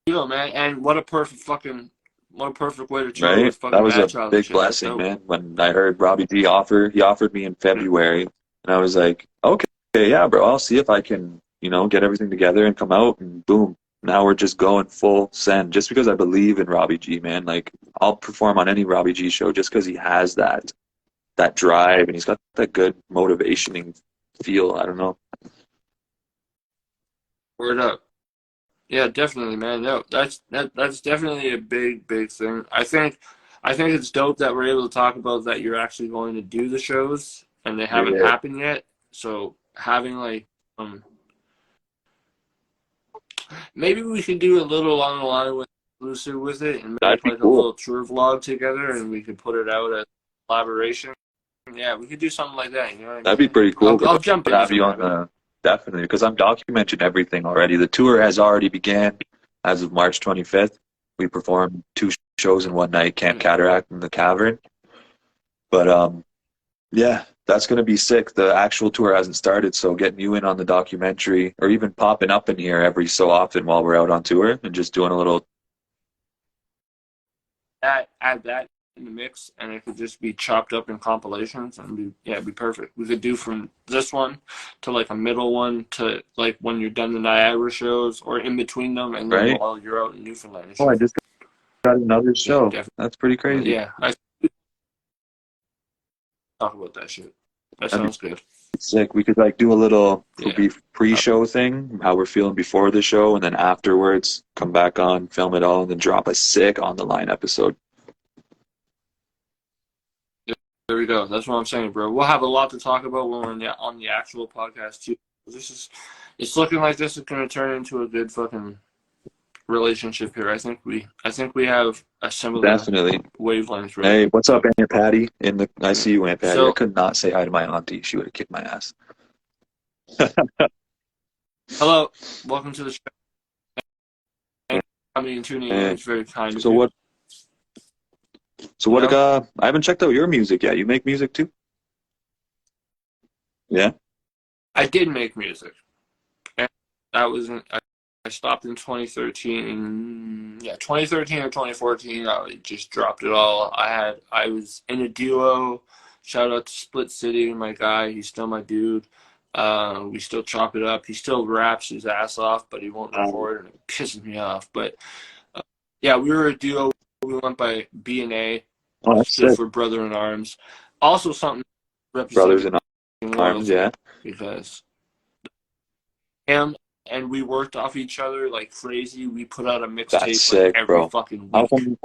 go, man. And what a perfect way to tour with fucking that was Madchild a big blessing, man. When I heard Robbie G he offered me in February, and I was like, okay, yeah, bro, I'll see if I can, get everything together and come out, and boom. Now we're just going full send just because I believe in Robbie G, man. Like, I'll perform on any Robbie G show just because he has that drive and he's got that good motivationing feel. I don't know. Word up. Yeah, definitely, man. No, that's definitely a big thing. I think it's dope that we're able to talk about that you're actually going to do the shows and they haven't happened yet. So having like maybe we should do a little along the line with Lucy with it and make like a little tour vlog together and we could put it out as a collaboration. Yeah, we could do something like that. You know what I mean? That'd be pretty cool. I'll jump in. Have you on definitely, because I'm documenting everything already. The tour has already began as of March 25th. We performed 2 shows in one night, Camp Cataract and the Cavern. But yeah, that's going to be sick. The actual tour hasn't started, so getting you in on the documentary or even popping up in here every so often while we're out on tour and just doing a little... Add that in the mix, and it could just be chopped up in compilations and be perfect. We could do from this one to like a middle one to like when you're done the Niagara shows or in between them, and then while you're out in Newfoundland. Oh, I just got another show. Yeah, that's pretty crazy. Yeah, I talk about that shit. That sounds good. Sick. We could like do a little pre-show thing, how we're feeling before the show, and then afterwards come back on, film it all, and then drop a sick on the line episode. There we go. That's what I'm saying, bro. We'll have a lot to talk about when we're on the actual podcast too. It's looking like this is gonna turn into a good fucking relationship here. I think we have a similar Definitely. wavelength, right? Hey, what's up, Aunt Patty? I see you, Aunt Patty. So I could not say hi to my auntie. She would have kicked my ass. hello, welcome to the show. I mean, tuning in. It's very kind of So you. what? So what? I haven't checked out your music yet. You make music too? Yeah. I did make music, and that was I stopped in 2013. Yeah, 2013 or 2014. I just dropped it all. I was in a duo. Shout out to Split City, my guy. He's still my dude. We still chop it up. He still raps his ass off, but he won't record, and it pisses me off. But yeah, we were a duo. We went by B&A. Oh, that's Stood sick. for Brother in Arms. Also something Brothers representing in Arms, yeah. because him and we worked off each other like crazy. We put out a That's mixtape sick, like every bro. fucking How week. come?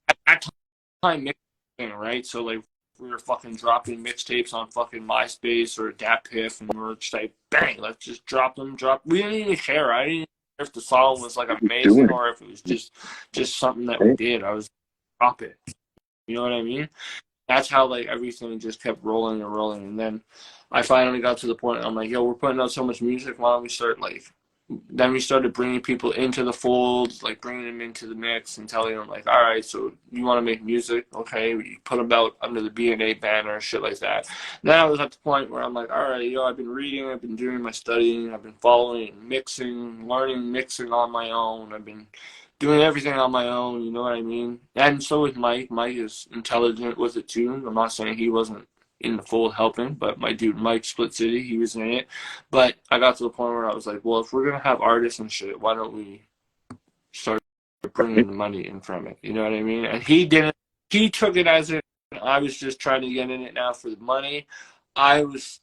At that time, mixing, right? So like we were fucking dropping mixtapes on fucking MySpace or DatPiff, and we were just like, bang, let's just drop them. We didn't even care. I didn't care if the song was like amazing or if it was just something that we did. I was drop it. You know what I mean? That's how like everything just kept rolling and rolling. And then I finally got to the point I'm like, yo, we're putting out so much music. Why don't we start then we started bringing people into the fold, like bringing them into the mix and telling them like, all right, so you want to make music? Okay. We put them out under the B&A banner, shit like that. Then I was at the point where I'm like, all right, yo, I've been reading, I've been doing my studying, I've been following, mixing, learning mixing on my own. I've been doing everything on my own, you know what I mean? And so is Mike. Mike is intelligent with it too. I'm not saying he wasn't in the fold helping, but my dude Mike Split City, he was in it. But I got to the point where I was like, well, if we're gonna have artists and shit, why don't we start bringing the money in from it? You know what I mean? And he didn't. He took it as I was just trying to get in it now for the money. I was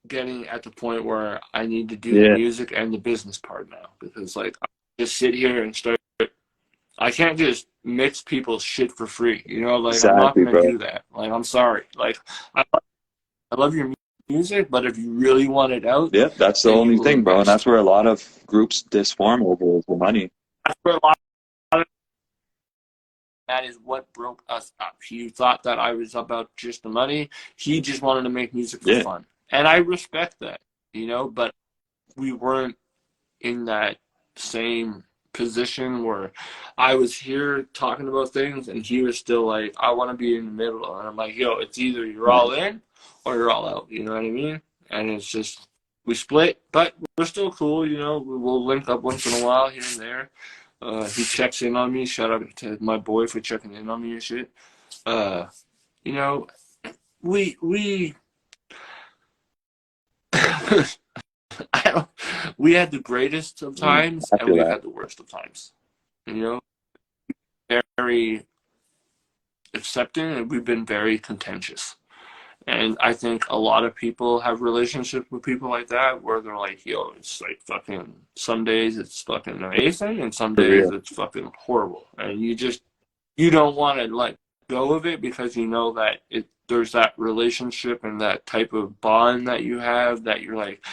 getting at the point where I need to do the music and the business part now because like I just sit here and start. I can't just mix people's shit for free, you know. Like I'm not gonna do that. Like I'm sorry. Like I love your music, but if you really want it out, Yeah, that's the only thing, bro. And that's where a lot of groups disform over the money. That's where a lot of that is what broke us up. He thought that I was about just the money. He just wanted to make music for fun, and I respect that, you know. But we weren't in that same position where I was here talking about things and he was still like, I want to be in the middle. And I'm like, yo, it's either you're all in or you're all out. You know what I mean? And it's just, we split, but we're still cool. You know, we'll link up once in a while here and there. He checks in on me. Shout out to my boy for checking in on me and shit. You know, we we had the greatest of times and we've had the worst of times. You know, very accepting and we've been very contentious. And I think a lot of people have relationships with people like that where they're like, yo, it's like fucking, some days it's fucking amazing and some days it's fucking horrible. And you don't want to let go of it because you know that there's that relationship and that type of bond that you have that you're like,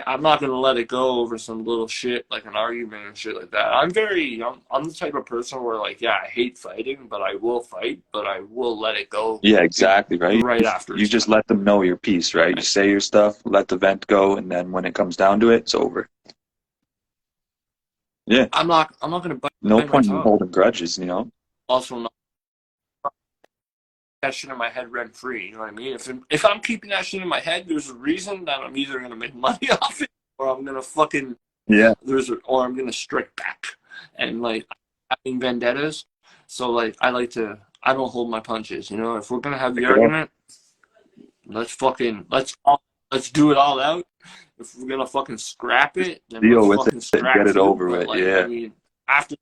I'm not gonna let it go over some little shit like an argument and shit like that. I'm the type of person where like, yeah, I hate fighting, but I will fight, but I will let it go. Yeah, exactly, right? Right after. You just let them know your piece, right? You say your stuff, let the vent go, and then when it comes down to it, it's over. Yeah. I'm not gonna bite No my point in tongue. holding grudges, you know? Also not that shit in my head rent free, you know what I mean? If I'm keeping that shit in my head, there's a reason that I'm either gonna make money off it or I'm gonna fucking or I'm gonna strike back. And like having vendettas, so like I don't hold my punches, you know. If we're gonna have the argument, let's do it all out. If we're gonna fucking scrap it, then let's fucking scrap it. Get it over with. Like, I mean, after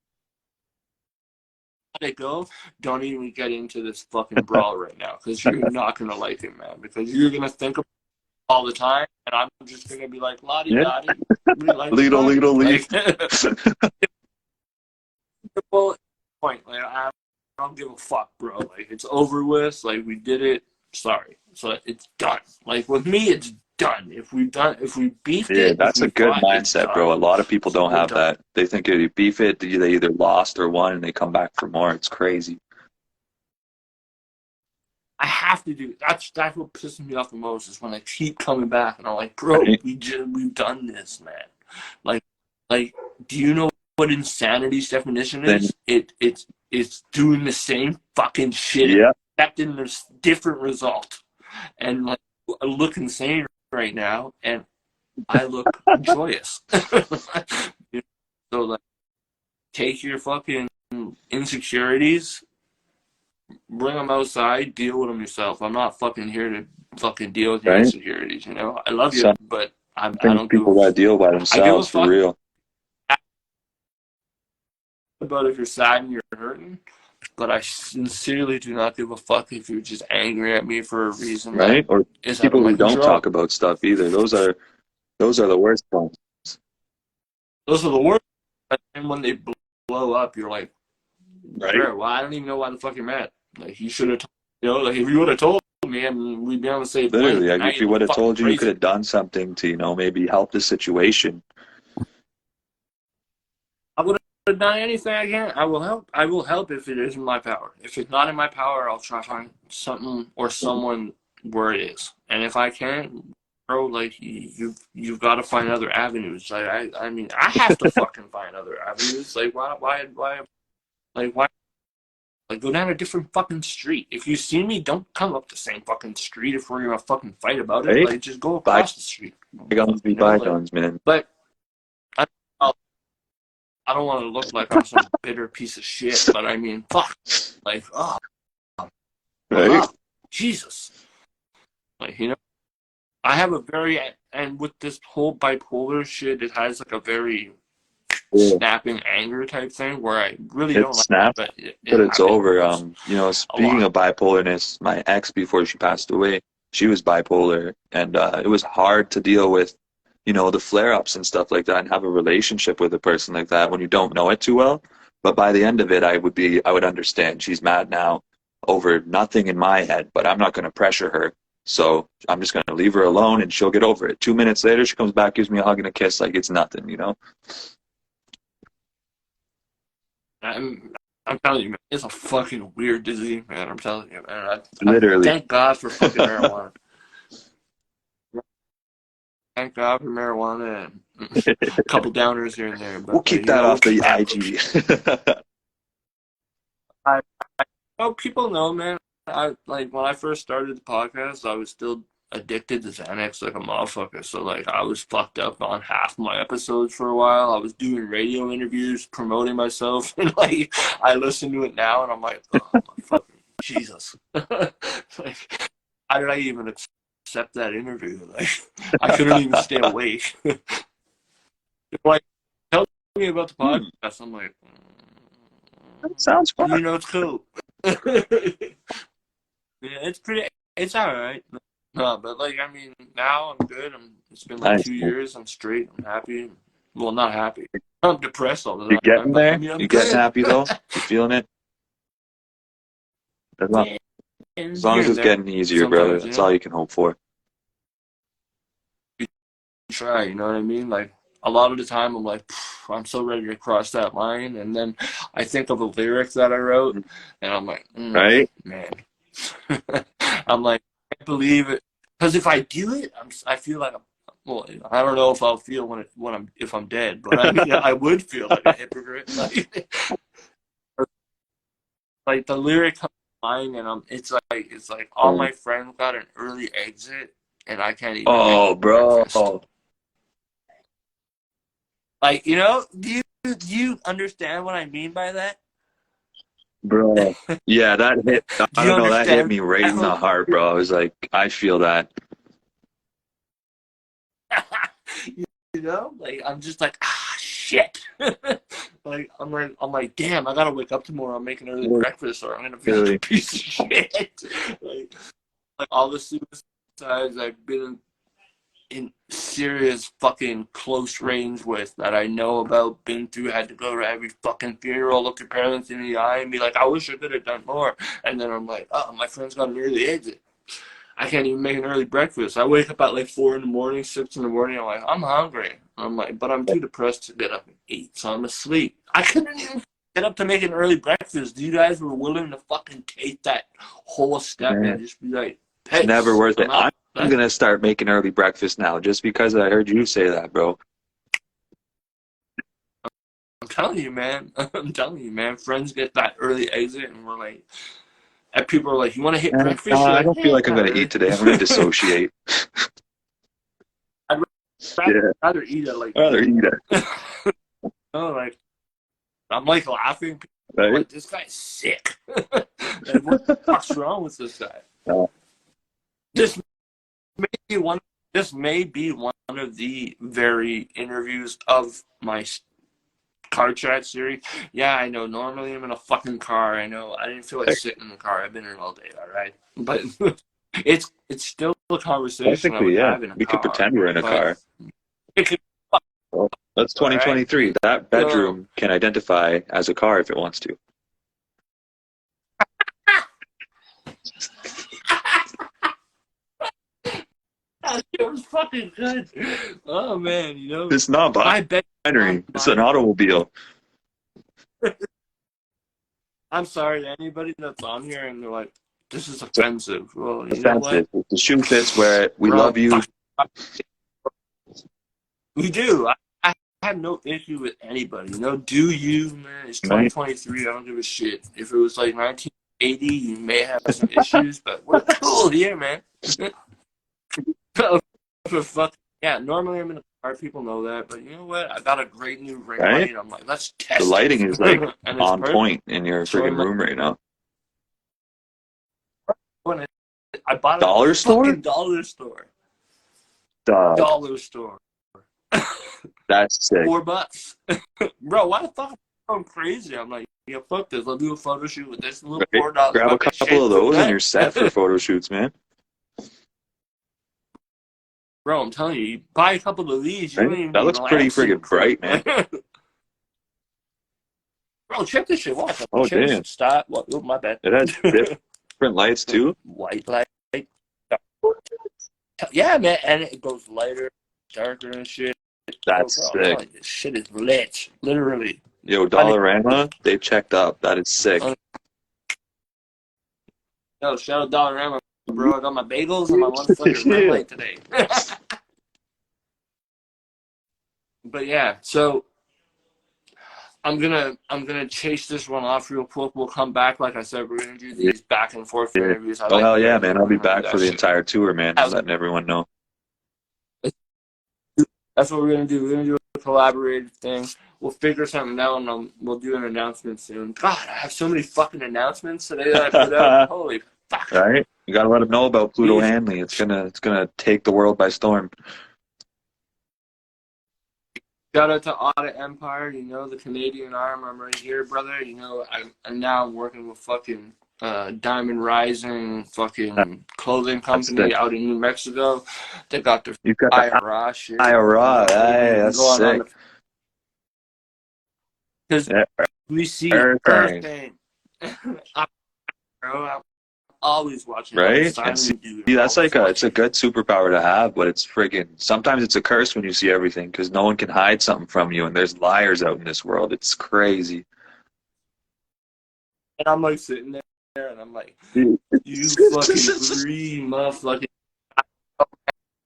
let it go, don't even get into this fucking brawl right now because you're not gonna like it, man. Because you're gonna think about it all the time, and I'm just gonna be like, "Lottie, dottie, little." Point. Like, don't give a fuck, bro. Like, it's over with. Like, we did it. Sorry. So it's done. Like, with me, it's done. If we beefed Yeah, it, if that's a we good fought, it's mindset, done. bro. A lot of people don't We're have done. that. They think if you beef it, they either lost or won, and they come back for more. It's crazy. I have to do. That's what pisses me off the most is when I keep coming back and I'm like, bro, Right? we've done this, man. Like, like, do you know what insanity's definition Then, is? It's doing the same fucking shit, yeah, expecting a different result, and like I look insane right now, and I look joyous. So like, take your fucking insecurities, bring them outside, deal with them yourself. I'm not fucking here to fucking deal with your right? insecurities. You know, I love you, Some but I things don't people give. gotta deal by I give a themselves for fuck real. about if you're sad and you're hurting, but I sincerely do not give a fuck if you're just angry at me for a reason that Right? Or is out of people my who don't control. talk about stuff either. Those are the worst ones. Those are the worst. And when they blow up, you're like, Right? bro, well, I don't even know why the fuck you're mad. Like, you should have, like, if you would have told me, and we'd be on the same plane. Literally, But like now if he you're would have fucking told you, you could crazy. have done something to, maybe help the situation. I would have done anything I can. I will help. I will help if it is in my power. If it's not in my power, I'll try to find something or someone where it is. And if I can't, bro, like you've got to find other avenues. Like I mean, I have to fucking find other avenues. Like why? Like go down a different fucking street. If you see me, don't come up the same fucking street. If we're gonna fucking fight about it, Right? like just go across the street. Bygones be You know, like, bygones, man. but. I, I don't want to look like I'm some bitter piece of shit, but I mean, fuck. Like, oh, Right? Jesus. Like, I have a very, and with this whole bipolar shit, it has like a very Yeah. snapping anger type thing where I really It don't like it, snaps, but but it it's over. happens a Speaking lot. of bipolarness, my ex before she passed away, she was bipolar, and it was hard to deal with, the flare-ups and stuff like that, and have a relationship with a person like that when you don't know it too well. But by the end of it, I would understand. She's mad now over nothing in my head, but I'm not going to pressure her. So I'm just going to leave her alone, and she'll get over it. 2 minutes later, she comes back, gives me a hug and a kiss like it's nothing. I'm telling you, man, it's a fucking weird disease, man. I'm telling you, man. I Literally. thank God for fucking marijuana. Thank God for marijuana and a couple downers here and there, We'll but keep that we'll off keep the that pushing. IG. I, oh, people know, man. I like when I first started the podcast, I was still addicted to Xanax like a motherfucker. So like I was fucked up on half my episodes for a while. I was doing radio interviews, promoting myself, and like I listen to it now, and I'm like, oh my fucking Jesus! Like, how did I even accept that interview? Like, I couldn't even stay awake. Like, tell me about the podcast. I'm like, That sounds fun. it's cool. Yeah, it's pretty. It's all right. No, but like I mean, now I'm good. It's been like Nice. 2 years. I'm straight. I'm happy. Well, not happy. I'm depressed all You're the time, getting but I there. mean, I'm You're getting good. happy though. You're feeling it. As long, Yeah, as and long here as and it's there, getting easier, brother. sometimes That's all you can hope for. you try. You know what I mean? Like a lot of the time, I'm like, I'm so ready to cross that line, and then I think of a lyric that I wrote, and I'm like, Right? man. I'm like, I can't believe it. Because if I do it, I feel like well, I don't know if I'll feel if I'm dead, but I mean, I would feel like a hypocrite. Like the lyric comes to mind, and it's like all my friends got an early exit, and I can't even make Oh, bro. breakfast. Like do you understand what I mean by that? Bro. Yeah, that hit. Do I you don't know. That hit understand? me right in the heart, bro. I was like, I feel that. Like I'm just like shit. Like I'm like damn, I gotta wake up tomorrow and make an early breakfast or I'm gonna feel like a Really. piece of shit. like all the suicides I've been in serious fucking close range with, that I know about, been through, had to go to every fucking funeral, look your parents in the eye and be like, I wish I could have done more. And then I'm like, oh, my friend's got an early exit. I can't even make an early breakfast. I wake up at like 4 in the morning, 6 in the morning. I'm like, I'm hungry. I'm like, but I'm too depressed to get up and eat, so I'm asleep. I couldn't even get up to make an early breakfast. You guys were willing to fucking take that whole step and just be like, it's never worth it. I'm Right? gonna start making early breakfast now, just because I heard you say that, bro. I'm telling you, man. I'm telling you, man. Friends get that early exit, and we're like, and people are like, you want to hit breakfast? No, You're I like, don't feel like I'm gonna eat today. I'm gonna dissociate. I'd rather eat it like. I'd rather eat it. No, like, I'm like laughing. Right? Like, this guy's sick. Like, what the fuck's wrong with this guy? No. This may be one of the very interviews of my car chat series. Yeah, I know. Normally I'm in a fucking car. I know. I didn't feel like sitting in the car. I've been in all day. All right, but it's still a conversation I would have in a car. We could pretend we're in a car. Well, that's 2023. Right. That bedroom can identify as a car if it wants to. It was fucking good. Oh man, you know. It's not binary. It's an automobile. I'm sorry to anybody that's on here and they're like, this is offensive. Well, you know what? The shoe fits wear it. We love you. We do. I have no issue with anybody. You know, do you, man? It's 2023. I don't give a shit. If it was like 1980, you may have some issues, but we're cool here, man. Yeah, normally I'm in a car. People know that, but you know what? I got a great new ring light. I'm like, let's test. The lighting is like on point in your freaking room right now. I bought dollar store. Dollar store. Dollar store. That's sick. $4. Bro, why the fuck am I going crazy? I'm like, yeah, fuck this. I'll do a photo shoot with this little $4. Grab a couple of those and you're set for photo shoots, man. Bro, I'm telling you, buy a couple of these. That looks pretty friggin' bright, man. Bro, check this shit. Watch. Oh, damn. Stop. What? Oh, my bad. It has different lights, too? White light. Yeah, man. And it goes lighter, darker and shit. That's sick. This shit is lit. Literally. Yo, Dollarama, they checked up. That is sick. Yo, shout out Dollarama. Bro, I got my bagels and my motherfucking red light today. But yeah, so I'm gonna chase this one off real quick. We'll come back. Like I said, we're gonna do these back and forth interviews. Oh hell yeah, man! I'll be back for the entire tour, man. Just letting everyone know. That's what we're gonna do. We're gonna do a collaborative thing. We'll figure something out, and we'll do an announcement soon. God, I have so many fucking announcements today that I put out. Holy fuck! Right? You gotta let them know about PLUTO Hanley. It's gonna take the world by storm. Shout out to Audit Empire. You know, the Canadian arm. I'm right here, brother. You know, I'm now working with fucking Diamond Rising, fucking clothing company out in New Mexico. They got their IRA shit. IRA, that's sick. Because we see everything. I'm always watching. Right? And see, that's like it's a good superpower to have, but it's friggin' sometimes it's a curse when you see everything because no one can hide something from you, and there's liars out in this world. It's crazy. And I'm like sitting there, and I'm like, you fucking free motherfucking.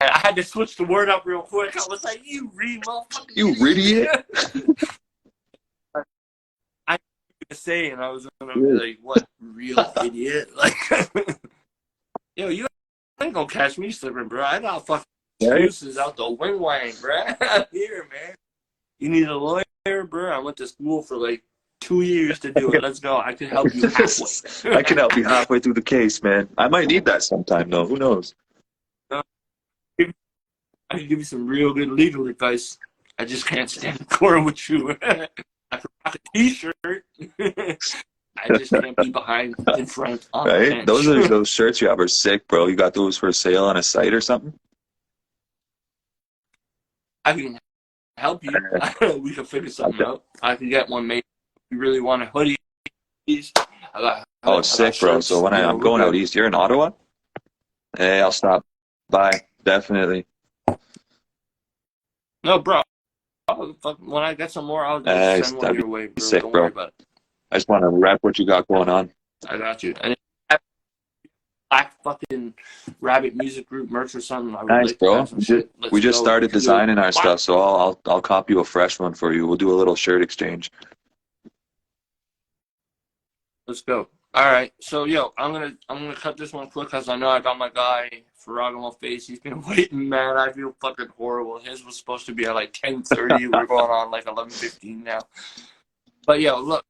I had to switch the word up real quick. I was like, you read motherfucking. You idiot. Say, and I was gonna be like, what, real idiot? Like, yo, you ain't gonna catch me slipping, bro. I got fucking excuses out the wing, bro. Here, man. You need a lawyer, bro. I went to school for like 2 years to do it. Let's go. I can help you halfway. I can help you halfway through the case, man. I might need that sometime, though. Who knows? I can give you some real good legal advice. I just can't stand in court with you. I can rock a t-shirt. I just can't be behind in front on the bench. Those shirts you have are sick, bro. You got those for sale on a site or something? I can help you. We can figure something out. I can get one made. If you really want a hoodie, I got sick, bro. shirts. So when I'm going out east, you're in Ottawa? Hey, I'll stop by. Definitely. No, bro. When I get some more, I'll send one your way, bro. Sick, Don't bro. worry about it. I just want to rep what you got going on. I got you. And black fucking rabbit music group merch or something. I would Nice, like bro. to have some shit. We just started designing our stuff, so I'll copy you a fresh one for you. We'll do a little shirt exchange. Let's go. All right. So yo, I'm gonna cut this one quick because I know I got my guy Ferragamo face. He's been waiting, man. I feel fucking horrible. His was supposed to be at like 10:30. We're going on like 11:15 now. But yo, look,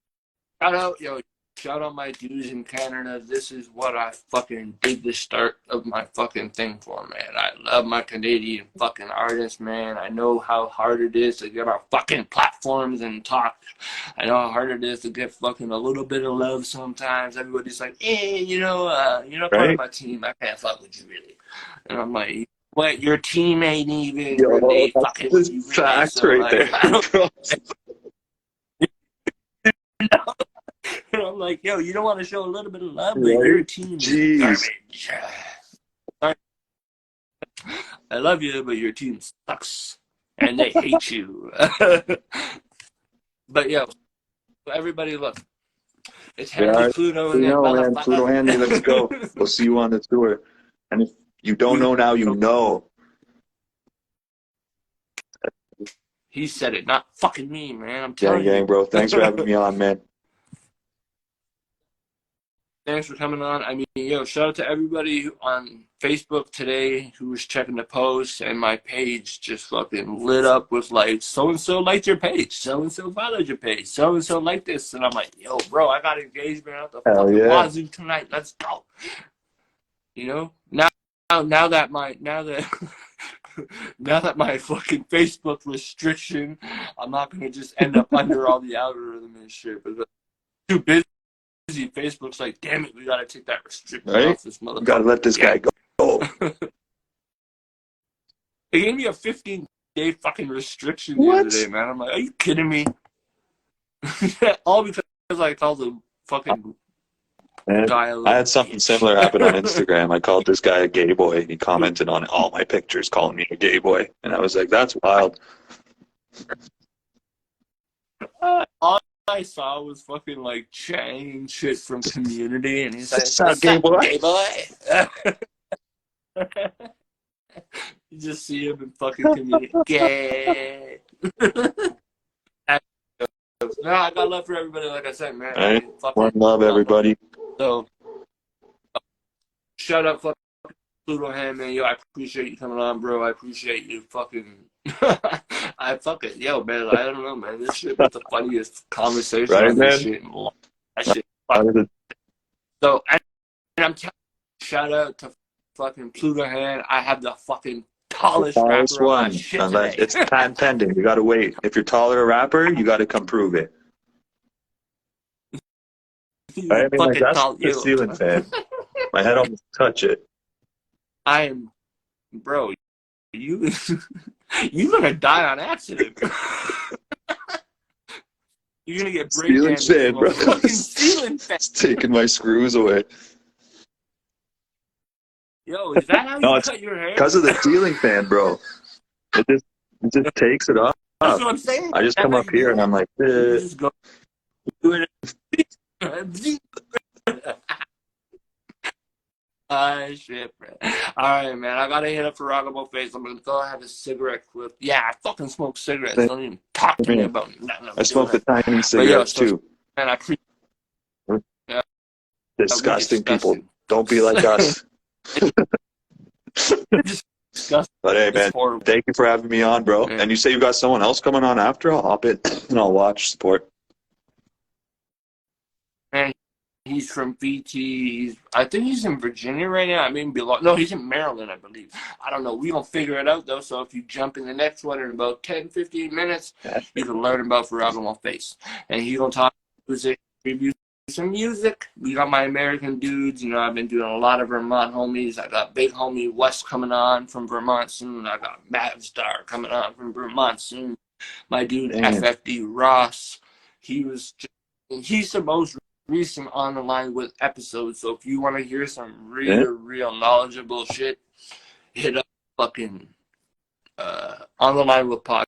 shout out my dudes in Canada. This is what I fucking did the start of my fucking thing for, man. I love my Canadian fucking artists, man. I know how hard it is to get our fucking platforms and talk. I know how hard it is to get fucking a little bit of love sometimes. Everybody's like, hey, you're not part of my team. I can't fuck with you, really. And I'm like, what? Your team ain't even really fucking with you, really. Facts So, right like, there. And I'm like, yo, you don't want to show a little bit of love, but your team is garbage. I love you, but your team sucks, and they hate you. But yo, everybody, look, it's Hanley, PLUTO, and man. PLUTO Hanley, let's go. We'll see you on the tour. And if you don't know now, you know. He said it, not fucking me, man. I'm telling you. Gang, bro. Thanks for having me on, man. Thanks for coming on. I mean, yo, shout out to everybody on Facebook today who was checking the post, and my page just fucking lit up with like, so-and-so liked your page, so-and-so followed your page, so-and-so liked this. And I'm like, yo, bro, I got engagement out the fucking wazoo tonight. Let's go. You know? Now that my fucking Facebook restriction, I'm not going to just end up under all the algorithm and shit. But too busy. Facebook's like, damn it, we gotta take that restriction off this motherfucker. Gotta let this guy go. They gave me a 15-day fucking restriction the other day, man. I'm like, are you kidding me? All because I called the fucking guy. I had something similar happen on Instagram. I called this guy a gay boy. He commented on all my pictures calling me a gay boy. And I was like, that's wild. All I saw was fucking like Chang shit from Community, and he's like, "What's up, gay boy?" Gay boy. You just see him in fucking Community. Gay. No, I got love for everybody. Like I said, man. Right. One love, everybody. So, shout out, fucking PLUTO HANN, man. Yo, I appreciate you coming on, bro. I appreciate you fucking. I fucking yo, man. I don't know, man. This shit was the funniest conversation. Right, on this man? shit. That shit. So, and I'm telling you, shout out to fucking PLUTO HANN. I have the fucking tallest rapper on my shit today. It's patent pending. You gotta wait. If you're taller a rapper, you gotta come prove it. I mean, like, that's the ceiling fan. My head almost touch it. I am, bro. You're gonna die on accident. You're gonna get ceiling fan, bro. Fucking ceiling fan. It's taking my screws away. Yo, is that how you cut your hair? Because of the ceiling fan, bro. It just takes it off. That's what I'm saying. I just come up here and I'm like, just go do it. Shit, man. Alright, man. I gotta hit up Ferragamo face. I'm gonna go have a cigarette clip. Yeah, I fucking smoke cigarettes. Don't even talk to me about nothing. I smoke the tiny cigarettes too. Man, I appreciate disgusting people. Don't be like us. But hey, man, thank you for having me on, bro. Yeah. And you say you got someone else coming on after? I'll hop in and I'll watch, support. Man, he's from VT. I think he's in Virginia right now. I mean, no, he's in Maryland, I believe. I don't know. We gonna figure it out though. So if you jump in the next one in about 10, 15 minutes, you can learn about Ferragamo face, and he's gonna talk music, review some music. We got my American dudes. You know, I've been doing a lot of Vermont homies. I got big homie Wes coming on from Vermont soon. I got Mavstar coming on from Vermont soon. My dude FFD Ross, he's the most recent on the line with episodes. So if you want to hear some real knowledgeable shit, hit up fucking on the line with podcast.